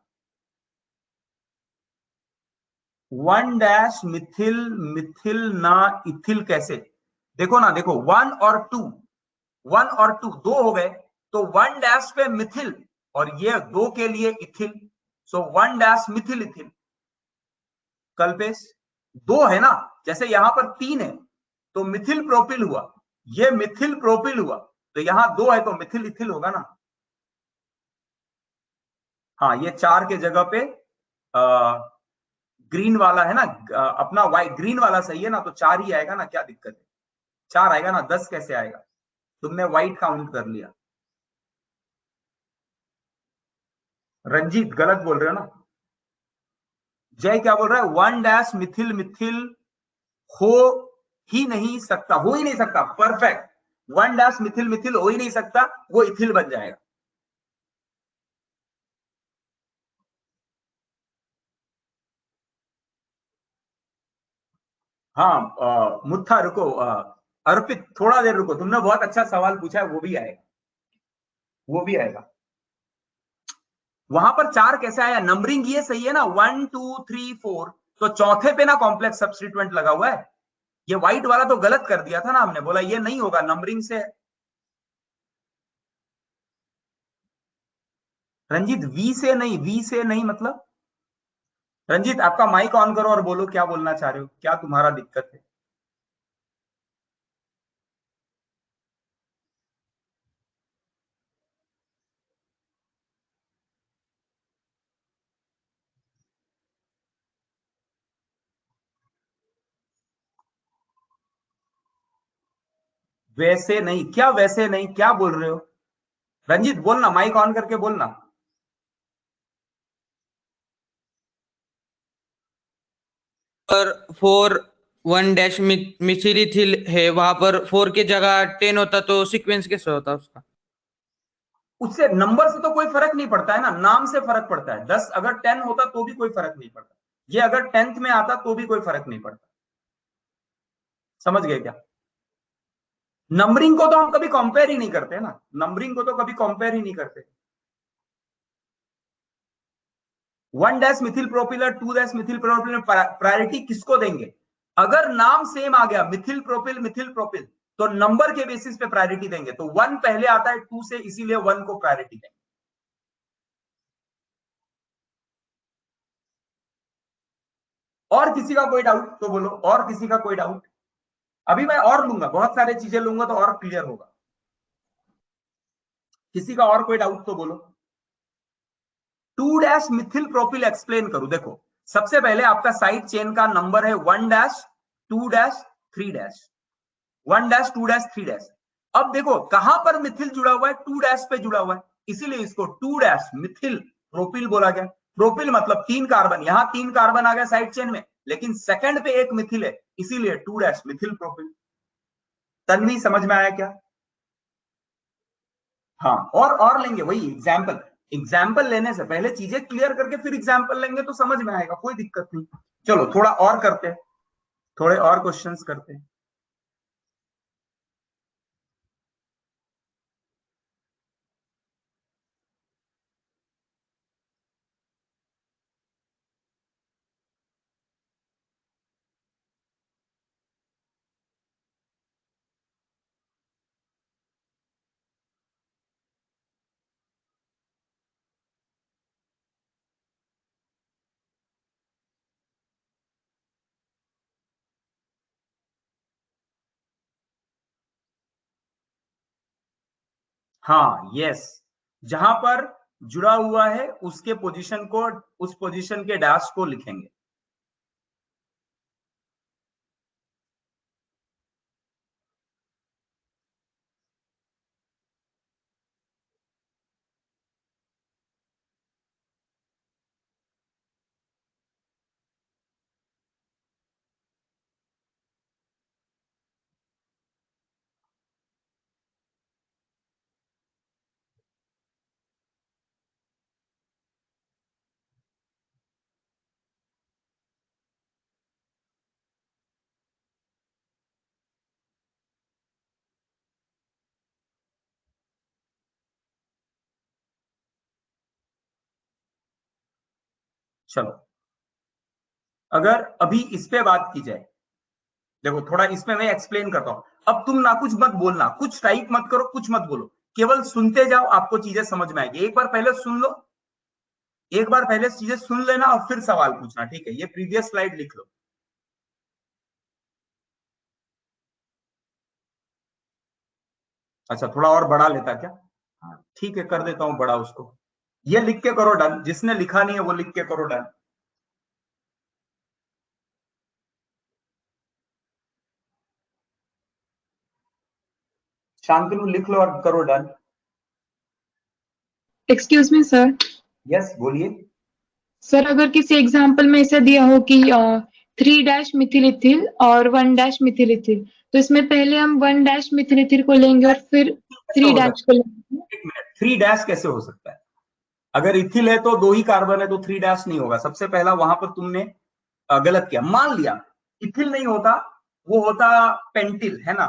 1 डैश मिथिल मिथिल ना इथिल कैसे? देखो ना, देखो 1 और 2, 1 और 2 दो हो गए, तो 1 डैश पे मिथिल और ये 2 के लिए इथिल, सो 1 डैश मिथिल इथिल। कल्पेश 2 है ना, जैसे यहां पर 3 है तो मिथिल प्रोपिल हुआ, ये मिथिल प्रोपिल हुआ, तो यहां 2 है तो मिथिल इथिल होगा ना। हाँ, ये 4 के जगह पे ग्रीन वाला है ना, अपना व्हाइट ग्रीन वाला सही है ना, तो 4 ही आएगा ना, क्या दिक्कत है? 4 आएगा ना, 10 कैसे आएगा? तुमने व्हाइट काउंट कर लिया। रंजीत गलत बोल रहे हो ना। जय क्या बोल रहा है? 1 डैश मिथिल मिथिल हो ही नहीं सकता, हो ही नहीं सकता, परफेक्ट। 1 डैश मिथिल मिथिल हो ही नहीं सकता, वो इथिल बन जाएगा। हाँ मुत्था रुको, अर्पित थोड़ा देर रुको, तुमने बहुत अच्छा सवाल पूछा है, वो भी आएगा, वो भी आएगा। वहां पर 4 कैसे आया? नंबरिंग ये सही है ना, 1 2 3 4, तो चौथे पे ना कॉम्प्लेक्स सब्स्टिट्यूएंट लगा हुआ है। ये व्हाइट वाला तो गलत कर दिया था ना हमने, बोला ये नहीं होगा नंबरिंग से। रंजीत वी से नहीं, वी से नहीं मतलब? रंजीत आपका माइक ऑन करो और बोलो क्या बोलना चाह रहे हो, क्या तुम्हारा दिक्कत है? वैसे नहीं क्या? वैसे नहीं क्या बोल रहे हो? रंजीत बोलना, माइक ऑन करके बोलना। पर 4 1 डैश मिसिलिथिल है, वहां पर 4 की जगह 10 होता तो सीक्वेंस कैसे होता उसका? उससे नंबर से तो कोई फर्क नहीं पड़ता है ना, नाम से फर्क पड़ता है। 10 अगर 10 होता तो भी कोई फर्क नहीं पड़ता, ये अगर 10th में आता तो भी कोई फर्क नहीं पड़ता। समझ गए क्या? नंबरिंग को तो हम कभी कंपेयर ही नहीं करते ना, नंबरिंग को तो कभी कंपेयर ही नहीं करते। 1 डैश मिथिल प्रोपिल और 2 डैश मिथिल प्रोपिल में प्रायोरिटी किसको देंगे? अगर नाम सेम आ गया, मिथिल प्रोपिल, तो नंबर के बेसिस पे प्रायोरिटी देंगे, तो 1 पहले आता है 2 से, इसीलिए 1 को प्रायोरिटी देंगे। और किसी का कोई डाउट तो बोलो, और किसी का कोई डाउट? अभी मैं और लूंगा, बहुत सारी चीजें लूंगा तो और क्लियर होगा। किसी का और कोई डाउट तो बोलो। 2 डैश मिथिल प्रोपिल एक्सप्लेन करूं, देखो सबसे पहले आपका साइड चेन का नंबर है 1 dash 2 dash 3 dash, 1 dash 2 dash 3 dash. अब देखो कहां पर मिथिल जुड़ा हुआ है? 2 डैश पे जुड़ा हुआ है, इसीलिए इसको 2 डैश मिथिल प्रोपिल बोला गया। प्रोपिल मतलब 3 कार्बन, यहां 3 कार्बन आ गया साइड चेन में, लेकिन सेकंड पे एक मिथिल है, इसीलिए 2 डैश मिथिल प्रोपिल। तन्वी समझ में आया क्या? हाँ, और लेंगे वही एग्जाम्पल। एग्जाम्पल लेने से पहले चीजें क्लियर करके फिर एग्जाम्पल लेंगे तो समझ में आएगा, कोई दिक्कत नहीं। चलो थोड़ा और करते हैं, थोड़े और क्वेश्चंस करते हैं। हाँ यस, जहां पर जुड़ा हुआ है उसके पोजीशन को, उस पोजीशन के डैश को लिखेंगे। चलो अगर अभी इस पे बात की जाए, देखो थोड़ा इसमें मैं एक्सप्लेन करता हूं। अब तुम ना कुछ मत बोलना, कुछ टाइप मत करो, कुछ मत बोलो, केवल सुनते जाओ, आपको चीजें समझ में आएगी। एक बार पहले सुन लो, एक बार पहले चीजें सुन लेना और फिर सवाल पूछना, ठीक है? ये प्रीवियस स्लाइड लिख लो। अच्छा, थोड़ा और बड़ा लेता क्या? हाँ ठीक है, कर देता हूं बड़ा उसको। ये लिख के करो डन, जिसने लिखा नहीं है वो लिख के करो डन। शांतनु लिख लो और करो done. Excuse me sir. Yes बोलिए। सर अगर किसी एग्जाम्पल में ऐसा दिया हो कि 3 डैश मिथिल इथिल और 1 डैश मिथिल इथिल, तो इसमें पहले हम 1 डैश मिथिल इथिल को लेंगे और फिर कैसे थ्री हो डैश को सकता लेंगे। है? एक मिनट, 3 डैश कैसे हो सकता है? अगर इथिल है तो 2 ही कार्बन है, तो 3 डैश नहीं होगा। सबसे पहला वहां पर तुमने गलत किया। मान लिया इथिल नहीं होता, वो होता पेंटिल, है ना?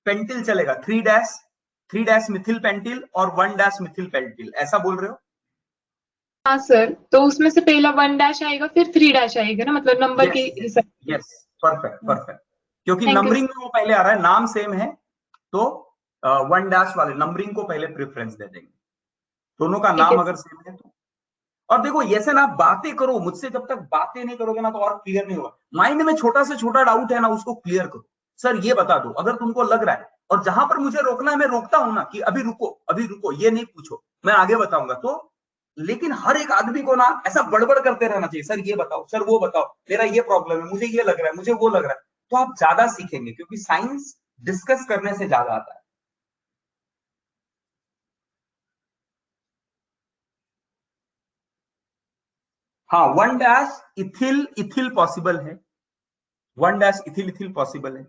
पेंटिल चलेगा। 3 डैश, 3 डैश मिथिल पेंटिल और 1 डैश मिथिल पेंटिल, ऐसा बोल रहे हो? हाँ सर, तो उसमें से पहला 1 डैश आएगा फिर 3 डैश आएगा ना, मतलब नंबर के यस यस हिसाब यस, परफेक्ट से। परफेक्ट। क्योंकि थैंक यू। नंबरिंग में वो पहले आ रहा है, नाम सेम है, तो 1 डैश वाले नंबरिंग को पहले प्रेफरेंस दे देंगे, दोनों का ठीक नाम है। अगर सेम है तो। और देखो ऐसे ना बातें करो मुझसे, जब तक बातें नहीं करोगे ना तो और क्लियर नहीं होगा। माइंड में छोटा से छोटा डाउट है ना, उसको क्लियर करो। सर ये बता दो, अगर तुमको लग रहा है, और जहां पर मुझे रोकना है मैं रोकता हूं ना, कि अभी रुको अभी रुको, ये नहीं पूछो, मैं आगे बताऊंगा तो। लेकिन हर एक आदमी को ना ऐसा बड़बड़ करते रहना चाहिए, सर ये बताओ, सर वो बताओ, मेरा ये प्रॉब्लम है, मुझे ये लग रहा है, मुझे वो लग रहा है। तो आप ज्यादा सीखेंगे, क्योंकि साइंस डिस्कस करने से ज्यादा आता है। हाँ, 1 डैश इथिल इथिल पॉसिबल है, 1 डैश इथिल इथिल पॉसिबल है।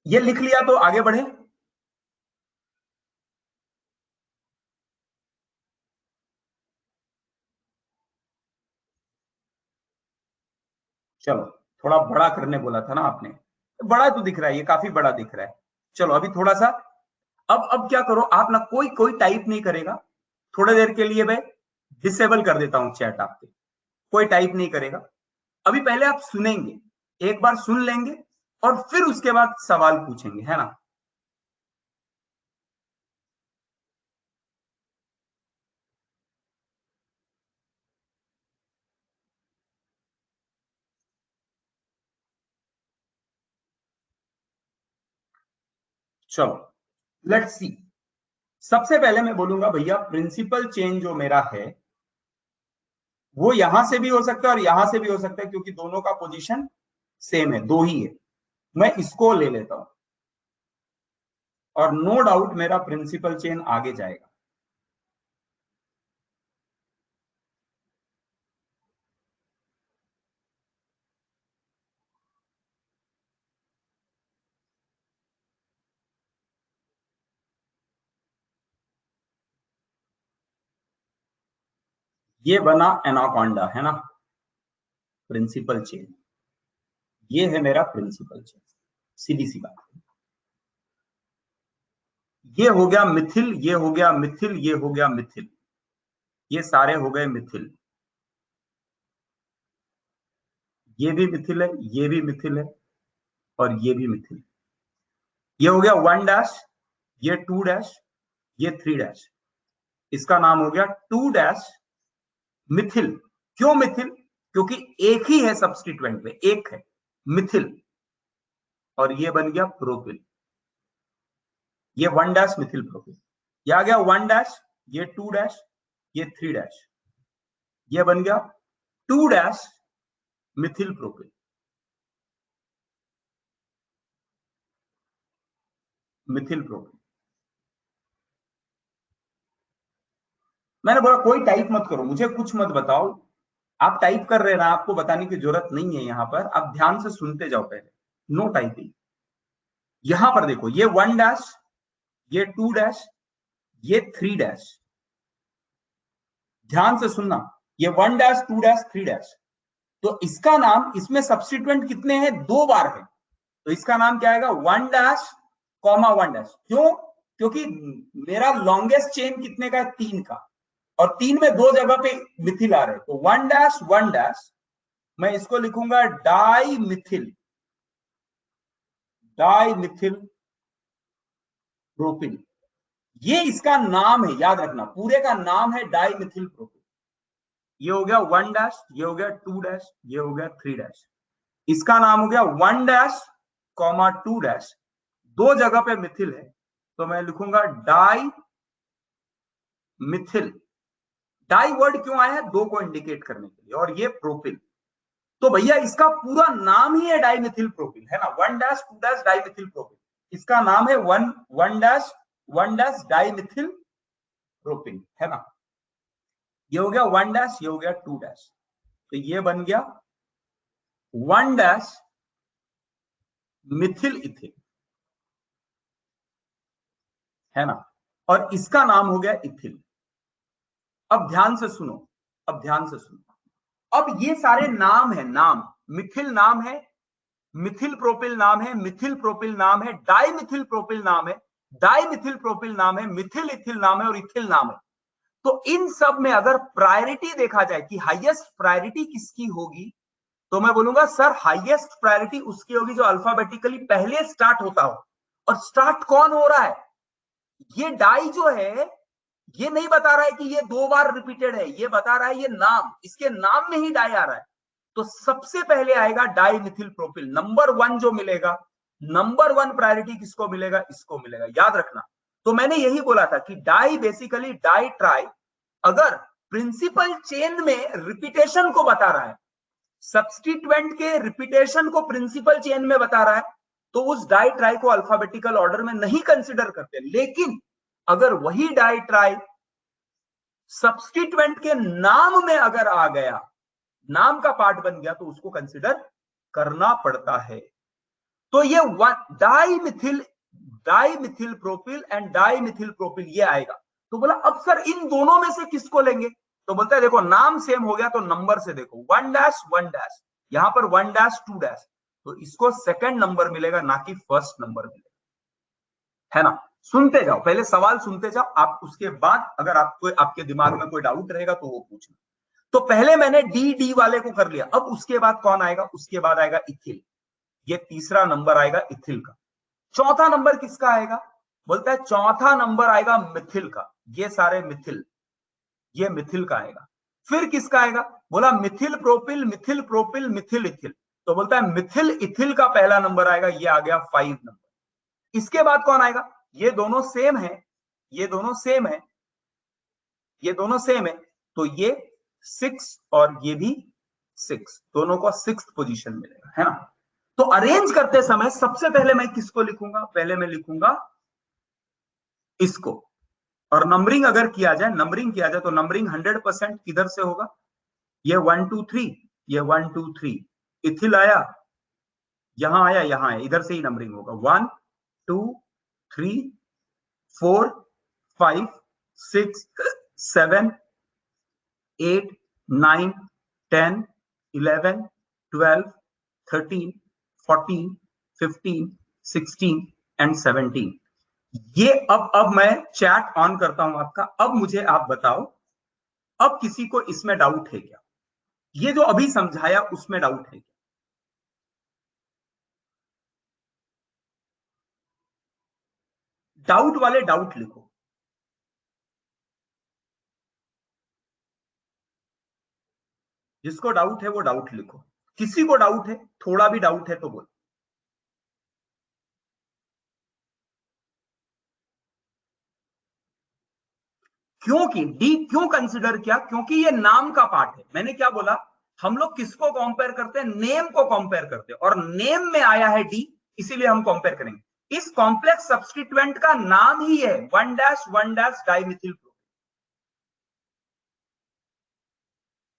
ये लिख लिया तो आगे बढ़े। चलो, थोड़ा बड़ा करने बोला था ना आपने, बड़ा तो दिख रहा है, ये काफी बड़ा दिख रहा है। चलो अभी थोड़ा सा, अब क्या करो आप ना, कोई कोई टाइप नहीं करेगा। थोड़ी देर के लिए मैं डिसेबल कर देता हूं चैट आपके, कोई टाइप नहीं करेगा। अभी पहले आप सुनेंगे, एक बार सुन लेंगे और फिर उसके बाद सवाल पूछेंगे, है ना? चलो लेट्स सी। सबसे पहले मैं बोलूंगा भैया, प्रिंसिपल चेंज जो मेरा है वो यहां से भी हो सकता है और यहां से भी हो सकता है, क्योंकि दोनों का पोजीशन सेम है, दो ही है। मैं इसको ले लेता हूं और नो डाउट मेरा प्रिंसिपल चेन आगे जाएगा। ये बना एनाकोंडा, है ना, प्रिंसिपल चेन। ये है मेरा प्रिंसिपल चेन, सीधी सी बात। ये हो गया मिथिल, ये हो गया मिथिल, ये हो गया मिथिल, ये सारे हो गए मिथिल। ये भी मिथिल है, ये भी मिथिल है, और ये भी मिथिल। ये हो गया 1 डैश, ये 2 डैश, ये 3 डैश। इसका नाम हो गया 2 डैश मिथिल। क्यों मिथिल? क्योंकि एक ही है सब्स्टिट्यूएंट में, एक है मिथिल, और ये बन गया प्रोपिल। ये 1 डैश मिथिल प्रोपिल। ये आ गया 1 डैश, ये 2 डैश, ये 3 डैश, ये बन गया 2 dash methyl propyl. Mithil propyl. मैंने बोला कोई टाइप मत करो, मुझे कुछ मत बताओ। आप टाइप कर रहे हैं ना, आपको बताने की जरूरत नहीं है। यहां पर आप ध्यान से सुनते जाओ पहले, नो टाइपिंग। यहां पर देखो, ये 1 डैश, ये 2 डैश, ये 3 डैश। ध्यान से सुनना, ये 1 डैश, 2 डैश, 3 डैश। तो इसका नाम, इसमें सब्स्टिट्यूएंट कितने हैं? 2 बार है, तो इसका नाम क्या आएगा? 1 डैश कॉमा 1 डैश। क्यों? क्योंकि मेरा लॉन्गेस्ट चेन कितने का है? 3 का, और 3 में 2 जगह पे मिथिल आ रहे हैं, तो 1 डैश 1 डैश, मैं इसको लिखूंगा dimethyl, dimethyl propyl. ये इसका नाम है, याद रखना, पूरे का नाम है डाई मिथिल प्रोपिल। ये हो गया 1 डैश, ये हो गया 2 डैश, ये हो गया 3 डैश। इसका नाम हो गया 1 डैश कॉमा 2 डैश, 2 जगह पे मिथिल है, तो मैं लिखूंगा डाई मिथिल। डाई वर्ड क्यों आया है? 2 को इंडिकेट करने के लिए, और ये प्रोपिल। तो भैया इसका पूरा नाम ही है डाइमिथिल प्रोपिल, है ना, 1 डैश 2 डैश डाइमिथिल प्रोपिल। इसका नाम है 1 डैश 1 डैश डाइमिथिल प्रोपिल, है ना। ये हो गया 1 डैश, ये हो गया 2 डैश, तो ये बन गया 1 डैश मिथिल इथिल, है ना, और इसका नाम हो गया इथिल। अब ध्यान से सुनो, अब ध्यान से सुनो। अब ये सारे नाम है, नाम, मिथिल नाम है, मिथिल प्रोपिल नाम है, मिथिल प्रोपिल नाम है, डाइमिथिल प्रोपिल नाम है, डाइमिथिल प्रोपिल नाम है, मिथिल इथिल नाम है, और इथिल नाम है। तो इन सब में अगर प्रायोरिटी देखा जाए कि हाईएस्ट प्रायोरिटी किसकी होगी, तो मैं बोलूंगा सर हाईएस्ट प्रायोरिटी उसकी होगी जो अल्फाबेटिकली पहले स्टार्ट होता हो। और स्टार्ट कौन हो रहा है? ये डाई जो है, ये नहीं बता रहा है कि ये 2 बार रिपीटेड है, ये बता रहा है ये नाम, इसके नाम में ही डाई आ रहा है। तो सबसे पहले आएगा डाई मिथिल प्रोपिल, नंबर 1 जो मिलेगा, नंबर 1 प्रायोरिटी किसको मिलेगा? इसको मिलेगा, याद रखना। तो मैंने यही बोला था कि डाई बेसिकली डाई ट्राई, अगर प्रिंसिपल चेन में रिपीटेशन को बता रहा है, सब्स्टिट्यूएंट के रिपीटेशन को प्रिंसिपल चेन में बता रहा है, तो उस डाई ट्राई को अल्फाबेटिकल ऑर्डर में नहीं कंसिडर करते। लेकिन अगर वही डाई ट्राई सब्स्टिट्यूएंट के नाम में अगर आ गया, नाम का पार्ट बन गया, तो उसको कंसिडर करना पड़ता है। तो ये डाइमिथिल प्रोपिल एंड डाइमिथिल प्रोपिल ये आएगा। तो बोला अब सर इन दोनों में से किसको लेंगे? तो बोलता है देखो नाम सेम हो गया तो नंबर से देखो, 1 डैश 1 डैश, यहां पर 1 डैश 2 डैश, तो इसको सेकंड नंबर मिलेगा, ना कि फर्स्ट नंबर मिलेगा, है ना। सुनते जाओ, पहले सवाल सुनते जाओ आप, उसके बाद अगर आपको आपके दिमाग में कोई डाउट रहेगा तो वो पूछना। तो पहले मैंने डी वाले को कर लिया, अब उसके बाद कौन आएगा? उसके बाद आएगा इथिल, ये तीसरा नंबर आएगा इथिल का। चौथा नंबर किसका आएगा? बोलता है चौथा नंबर आएगा मिथिल का, ये सारे मिथिल, ये मिथिल का आएगा। फिर किसका आएगा? बोला Mithil propyl, Mithil propyl, Mithil ethyl, तो बोलता है मिथिल इथिल का पहला नंबर आएगा, ये आ गया 5 नंबर। इसके बाद कौन आएगा? ये दोनों सेम है, ये दोनों सेम है, ये दोनों सेम है, तो ये 6 और ये भी 6, दोनों को 6th पोजीशन मिलेगा, है ना। तो अरेंज करते समय सबसे पहले मैं किसको लिखूंगा? पहले मैं लिखूंगा इसको। और नंबरिंग अगर किया जाए, नंबरिंग किया जाए तो नंबरिंग 100% किधर से होगा? ये 1 2 3, ये 1 2 3, इथिल आया, यहां आया, यहां आया, इधर से ही नंबरिंग होगा। 1 2 3 4 5 6 7 8, 9, 10, 11, 12, 13, 14, 15, 16 एंड 17। ये अब मैं चैट ऑन करता हूं आपका। अब मुझे आप बताओ, अब किसी को इसमें डाउट है क्या? ये जो अभी समझाया उसमें डाउट है क्या? डाउट वाले डाउट लिखो। जिसको डाउट है वो डाउट लिखो। किसी को डाउट है, थोड़ा भी डाउट है तो बोलो। क्योंकि डी क्यों कंसिडर किया? क्योंकि ये नाम का पार्ट है। मैंने क्या बोला? हम लोग किसको कंपेयर करते हैं? नेम को कंपेयर करते हैं, और नेम में आया है डी, इसीलिए हम कंपेयर करेंगे। इस कॉम्प्लेक्स सब्स्टिट्यूएंट का नाम ही है 1-1- डाइमिथिल प्रोपिल।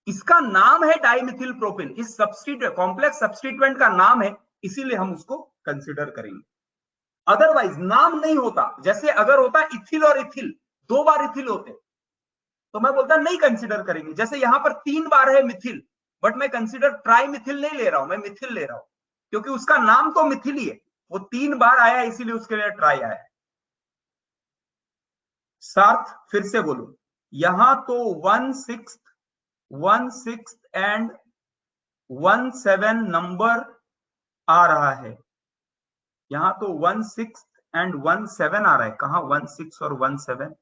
इसका नाम है डाइमिथिल प्रोपिल। इस सब्स्टिट्यूएंट, कॉम्प्लेक्स सब्स्टिट्यूएंट का नाम है, इसीलिए हम उसको कंसिडर करेंगे। अदरवाइज नाम नहीं होता। जैसे अगर होता इथिल और इथिल, 2 बार इथिल होते तो मैं बोलता नहीं कंसिडर करेंगे। जैसे यहां पर 3 बार है मिथिल, बट मैं कंसिडर ट्राई मिथिल नहीं ले रहा हूं, मैं मिथिल ले रहा हूं, क्योंकि उसका नाम तो मिथिल ही है। वो 3 बार आया इसीलिए उसके लिए ट्राई आया। सार्थ फिर से बोलो। यहां तो 1/6 एंड 1/7 नंबर आ रहा है। यहां तो 1/6 एंड 1/7 आ रहा है। कहां 1/6 और 1/7?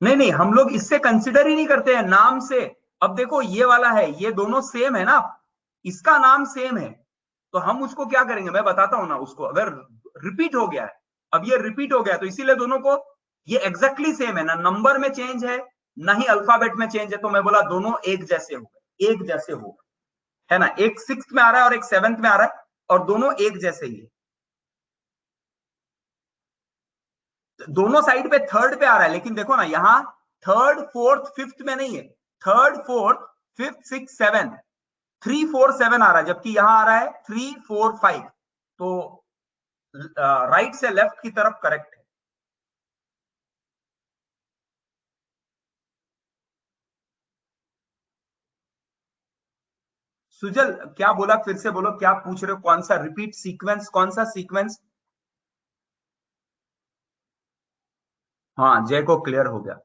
नहीं नहीं, हम लोग इससे कंसिडर ही नहीं करते हैं, नाम से। अब देखो ये वाला है, ये दोनों सेम है ना, इसका नाम सेम है, तो हम उसको क्या करेंगे मैं बताता हूं ना। उसको अगर रिपीट हो गया है, अब ये रिपीट हो गया, तो इसीलिए दोनों को ये एग्जैक्टली सेम है ना, नंबर में चेंज है ना ही अल्फाबेट में चेंज है, तो मैं बोला दोनों एक जैसे हो गए, एक जैसे हो गए, है ना। एक 6th में आ रहा है और एक 7th में आ रहा है, और दोनों एक जैसे ही है। दोनों साइड पे 3rd पे आ रहा है, लेकिन देखो ना यहां 3rd, 4th, 5th में नहीं है। 3rd, 4th, 5th, 6th, 7th, 3, 4, 7 आ रहा है, जबकि यहां आ रहा है 3, 4, 5। तो राइट से लेफ्ट की तरफ करेक्ट है। सुजल क्या बोला? फिर से बोलो, क्या पूछ रहे हो? कौन सा रिपीट सीक्वेंस? कौन सा सीक्वेंस? हाँ, जय को क्लियर हो गया।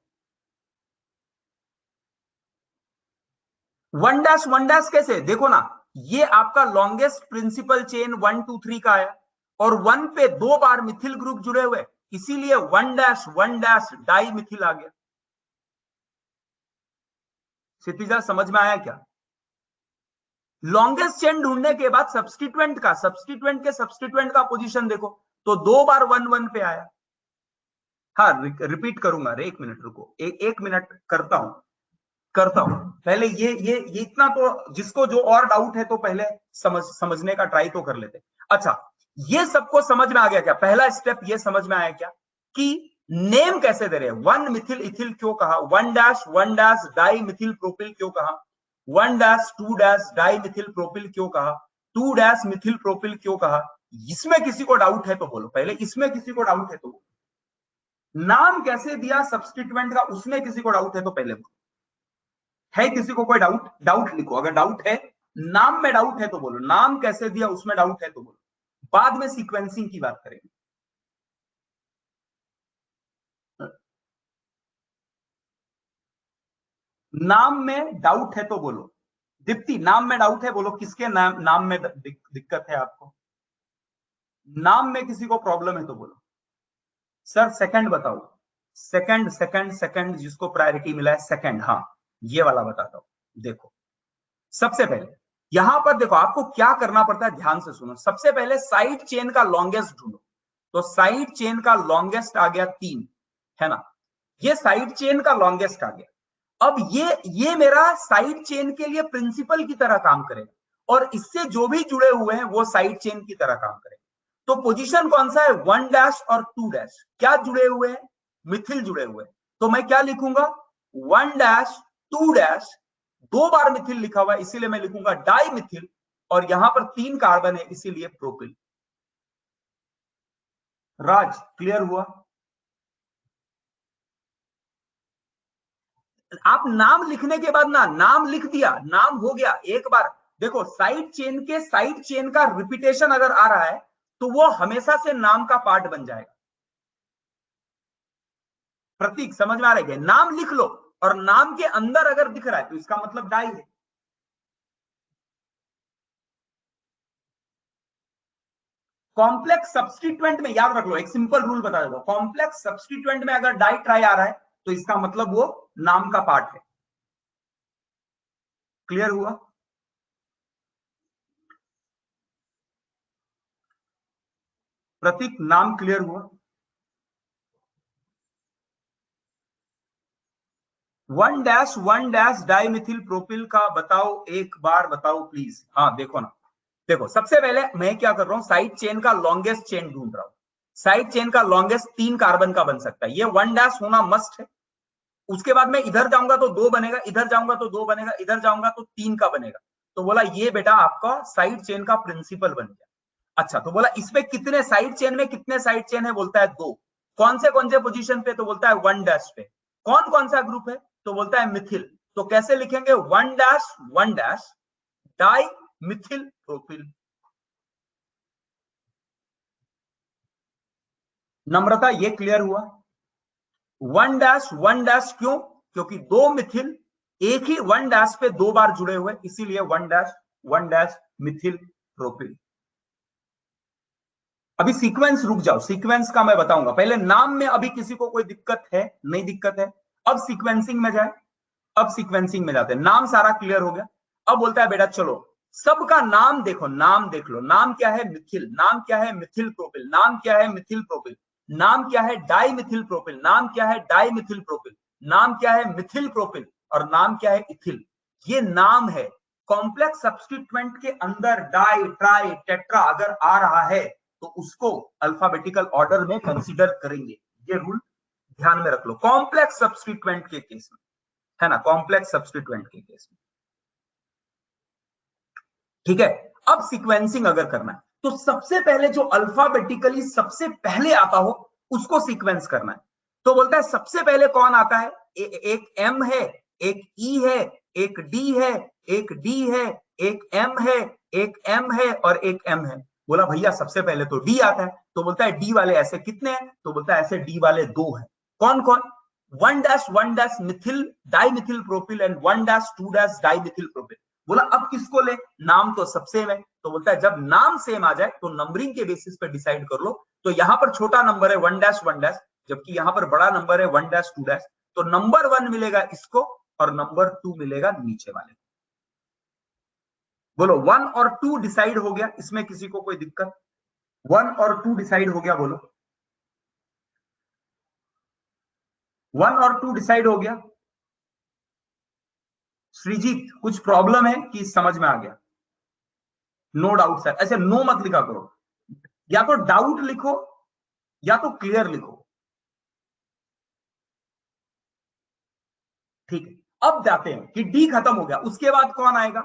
1-1- कैसे? देखो ना, ये आपका लॉन्गेस्ट प्रिंसिपल चेन 1, 2, 3 का है, और 1 पे 2 बार मिथिल ग्रुप जुड़े हुए, इसीलिए 1-1- डाई मिथिल आ गया। क्षितिजा समझ में आया क्या? लॉन्गेस्ट चेन ढूंढने के बाद सब्स्टिट्यूएंट के सब्स्टिट्यूएंट का पोजीशन देखो, तो 2 बार 1-1 पे आया। हाँ, रिपीट करूंगा। अरे 1 मिनट रुको, एक मिनट करता हूं। पहले ये इतना तो, जिसको जो और डाउट है तो पहले समझने का ट्राई तो कर लेते। अच्छा, ये सबको समझ में आ गया क्या? पहला स्टेप ये समझ में आया क्या कि नेम कैसे दे रहे हैं? 1 मिथिल इथिल क्यों कहा? 1-1- डाई मिथिल प्रोपिल क्यों कहा? 1-2- डाई मिथिल प्रोपिल क्यों कहा? 2- मिथिल प्रोपिल क्यों कहा? इसमें किसी को डाउट है तो बोलो। पहले इसमें किसी को डाउट है तो बोलो। नाम कैसे दिया सब्स्टिट्यूएंट का, उसमें किसी को डाउट है तो पहले बोलो। है किसी को कोई डाउट? डाउट लिखो अगर डाउट है। नाम में डाउट है तो बोलो। नाम कैसे दिया उसमें डाउट है तो बोलो। बाद में सीक्वेंसिंग की बात करेंगे। नाम में डाउट है तो बोलो। दीप्ति, नाम में डाउट है बोलो। किसके नाम में दिक्कत है आपको? नाम में किसी को प्रॉब्लम है तो बोलो। सर सेकंड बताओ। सेकंड जिसको प्रायोरिटी मिला है सेकंड, हाँ ये वाला बताता हूं। देखो, सबसे पहले यहां पर देखो आपको क्या करना पड़ता है, ध्यान से सुनो। सबसे पहले साइड चेन का लॉन्गेस्ट ढूंढो। तो साइड चेन का लॉन्गेस्ट आ गया 3, है ना। ये साइड चेन का लॉन्गेस्ट आ गया। अब ये मेरा साइड चेन के लिए प्रिंसिपल की तरह काम करेगा, और इससे जो भी जुड़े हुए हैं वो साइड चेन की तरह काम करेगा। तो पोजीशन कौन सा है? 1- और 2-। क्या जुड़े हुए हैं? मिथिल जुड़े हुए हैं। तो मैं क्या लिखूंगा? 1-2-। 2 बार मिथिल लिखा हुआ है, इसीलिए मैं लिखूंगा डाई मिथिल, और यहां पर 3 कार्बन है इसीलिए प्रोपिल। राज क्लियर हुआ? आप नाम लिखने के बाद ना, नाम लिख दिया, नाम हो गया एक बार। देखो साइड चेन के साइड चेन का रिपीटेशन अगर आ रहा है तो वो हमेशा से नाम का पार्ट बन जाएगा। प्रतीक समझ में आ रहा है? नाम लिख लो और नाम के अंदर अगर दिख रहा है तो इसका मतलब डाई है। कॉम्प्लेक्स सब्स्टिट्यूएंट में याद रख लो, एक सिंपल रूल बता देता हूं, कॉम्प्लेक्स सब्स्टिट्यूएंट में अगर डाई ट्राई आ रहा है तो इसका मतलब वो नाम का पार्ट है। क्लियर हुआ? प्रतीक नाम क्लियर हुआ? 1-1- डाइमिथिल प्रोपिल का बताओ, एक बार बताओ प्लीज। हाँ देखो ना, देखो सबसे पहले मैं क्या कर रहा हूं, साइड चेन का लॉन्गेस्ट चेन ढूंढ रहा हूं। साइड चेन का लॉन्गेस्ट 3 कार्बन का बन सकता है, ये 1- होना मस्ट है। उसके बाद मैं इधर जाऊंगा तो 2 बनेगा, इधर जाऊंगा तो 2 बनेगा, इधर जाऊंगा तो 3 का बनेगा। तो बोला ये बेटा आपका साइड चेन का प्रिंसिपल बन गया। अच्छा, तो बोला इसमें कितने साइड चेन में कितने साइड चेन है? बोलता है 2। कौन से पोजीशन पे? तो बोलता है 1- पे। कौन सा ग्रुप है? तो बोलता है मिथिल। तो कैसे लिखेंगे? 1-1- डाई मिथिल प्रोपिल। नम्रता ये क्लियर हुआ? 1-1- क्यों? क्योंकि 2 मिथिल एक ही 1- पे 2 बार जुड़े हुए, इसीलिए 1-1- मिथिल प्रोपिल। अभी सीक्वेंस रुक जाओ, सीक्वेंस का मैं बताऊंगा। पहले नाम में अभी किसी को कोई दिक्कत है? नहीं दिक्कत है। अब सीक्वेंसिंग में जाए, अब सीक्वेंसिंग में जाते हैं। नाम सारा क्लियर हो गया। अब बोलता है बेटा चलो सबका नाम देखो, नाम देख लो। नाम क्या है? मिथिल। नाम क्या है? Methyl propyl. नाम क्या है? Methyl propyl. नाम क्या है? Dimethyl propyl. नाम क्या है? Dimethyl propyl. नाम क्या है? Methyl propyl. और नाम क्या है? इथिल। ये नाम है। कॉम्प्लेक्स सब्स्टिट्यूएंट के अंदर डाई, ट्राई, टेट्रा अगर आ रहा है तो उसको अल्फाबेटिकल ऑर्डर में कंसीडर करेंगे। ये रूल ध्यान में रख लो कॉम्प्लेक्स सब्स्टिट्यूएंट के केस में, है ना, कॉम्प्लेक्स सब्स्टिट्यूएंट के केस में। ठीक है, अब सीक्वेंसिंग अगर करना है तो सबसे पहले जो अल्फाबेटिकली सबसे पहले आता हो उसको सीक्वेंस करना है। तो बोलता है सबसे पहले कौन आता है? एक एम है, एक ई है, एक डी है, एक डी है, एक एम है, एक एम है और एक एम है। बोला भैया सबसे पहले तो डी आता है। तो बोलता है डी वाले ऐसे कितने हैं? तो बोलता है ऐसे डी वाले 2 हैं। कौन कौन? 1-1- मिथिल डाइमिथिल प्रोपिल एंड 1-2- डाइमिथिल प्रोपिल। बोला अब किसको ले? नाम तो सब सेम है। तो बोलता है जब नाम सेम आ जाए तो नंबरिंग के बेसिस पे डिसाइड कर लो। तो यहां पर छोटा नंबर है 1-1- जबकि यहां पर बड़ा नंबर है 1-2। तो नंबर 1 मिलेगा इसको और नंबर 2 मिलेगा नीचे वाले। बोलो 1 और 2 डिसाइड हो गया, इसमें किसी को कोई दिक्कत? 1 और 2 डिसाइड हो गया, बोलो 1 और 2 डिसाइड हो गया। श्रीजीत कुछ प्रॉब्लम है कि समझ में आ गया? No doubt sir. ऐसे नो मत लिखा करो, या तो डाउट लिखो या तो क्लियर लिखो। ठीक है, अब जाते हैं कि डी खत्म हो गया, उसके बाद कौन आएगा?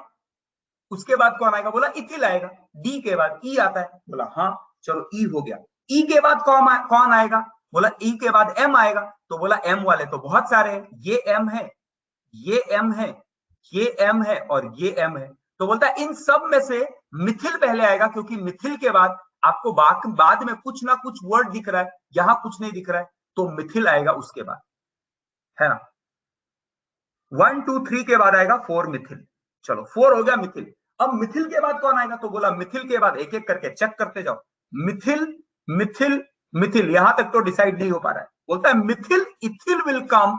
उसके बाद कौन आएगा? बोला इथिल आएगा। डी के बाद ई आता है। बोला हाँ चलो ई हो गया। ई के बाद कौन आएगा? बोला ई के बाद एम आएगा। तो बोला एम वाले तो बहुत सारे हैं, ये एम है, ये एम है, ये एम है और ये एम है। तो बोलता है इन सब में से मिथिल पहले आएगा, क्योंकि मिथिल के बाद आपको बाद में कुछ ना कुछ वर्ड दिख रहा है, यहां कुछ नहीं दिख रहा है, तो मिथिल आएगा उसके बाद, है ना। 1-2-3 के बाद आएगा 4 मिथिल। चलो 4 हो गया मिथिल। अब मिथिल के बाद कौन आएगा? तो बोला मिथिल के बाद एक एक करके चेक करते जाओ। मिथिल मिथिल मिथिल, यहां तक तो डिसाइड नहीं हो पा रहा है। बोलता है Mithil ethyl will come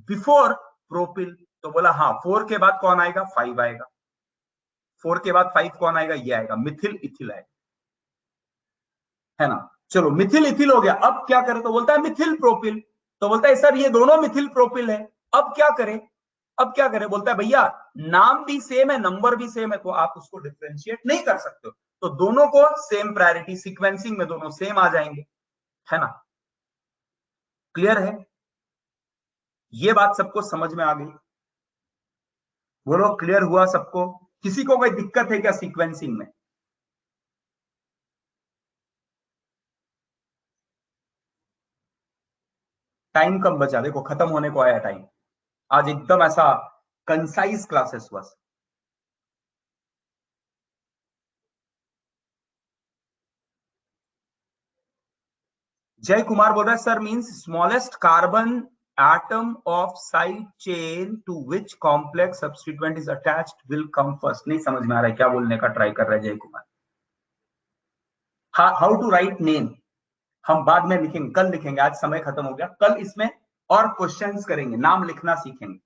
before propyl. तो बोला हाँ 4 के बाद कौन आएगा? 5 आएगा। 4 के बाद 5 कौन आएगा? ये आएगा, मिथिल इथिल आएगा, है ना। चलो मिथिल इथिल हो गया, अब क्या करें? तो बोलता है मिथिल प्रोपिल। तो बोलता है सर ये दोनों मिथिल प्रोपिल है, अब क्या करें? अब क्या करें? बोलता है भैया नाम भी सेम है, नंबर भी सेम है, तो आप उसको डिफरेंशिएट नहीं कर सकते हो, तो दोनों को सेम प्रायोरिटी, सीक्वेंसिंग में दोनों सेम आ जाएंगे, है ना। क्लियर है? ये बात सबको समझ में आ गई? बोलो क्लियर हुआ सबको? किसी को कोई दिक्कत है क्या सीक्वेंसिंग में? टाइम कम बचा, देखो खत्म होने को आया टाइम। आज एकदम ऐसा कंसाइज क्लासेस बस। जय कुमार बोल रहा है sir means smallest carbon atom of side chain to which complex substituent is attached will come first. नहीं समझ में आ रहा है क्या बोलने का ट्राई कर रहे हैं Jay Kumar. How to write name हम बाद में लिखेंगे, कल लिखेंगे, आज समय खत्म हो गया। कल इसमें और क्वेश्चंस करेंगे, नाम लिखना सीखेंगे।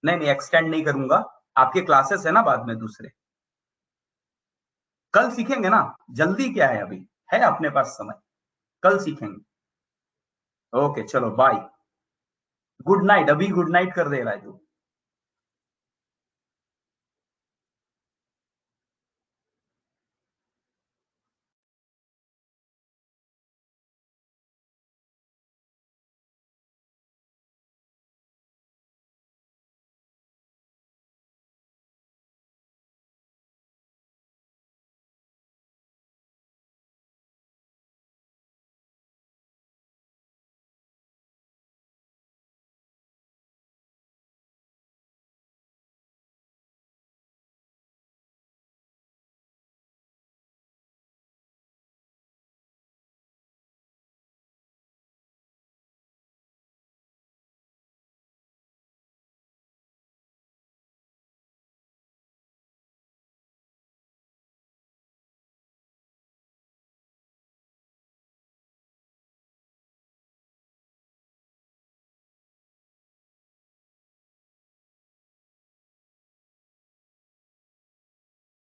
नहीं एक्सटेंड नहीं करूंगा, आपके क्लासेस है ना बाद में दूसरे, कल सीखेंगे ना, जल्दी क्या है, अभी है अपने पास समय, कल सीखेंगे। ओके चलो बाय, गुड नाइट। अभी गुड नाइट कर दे राजू।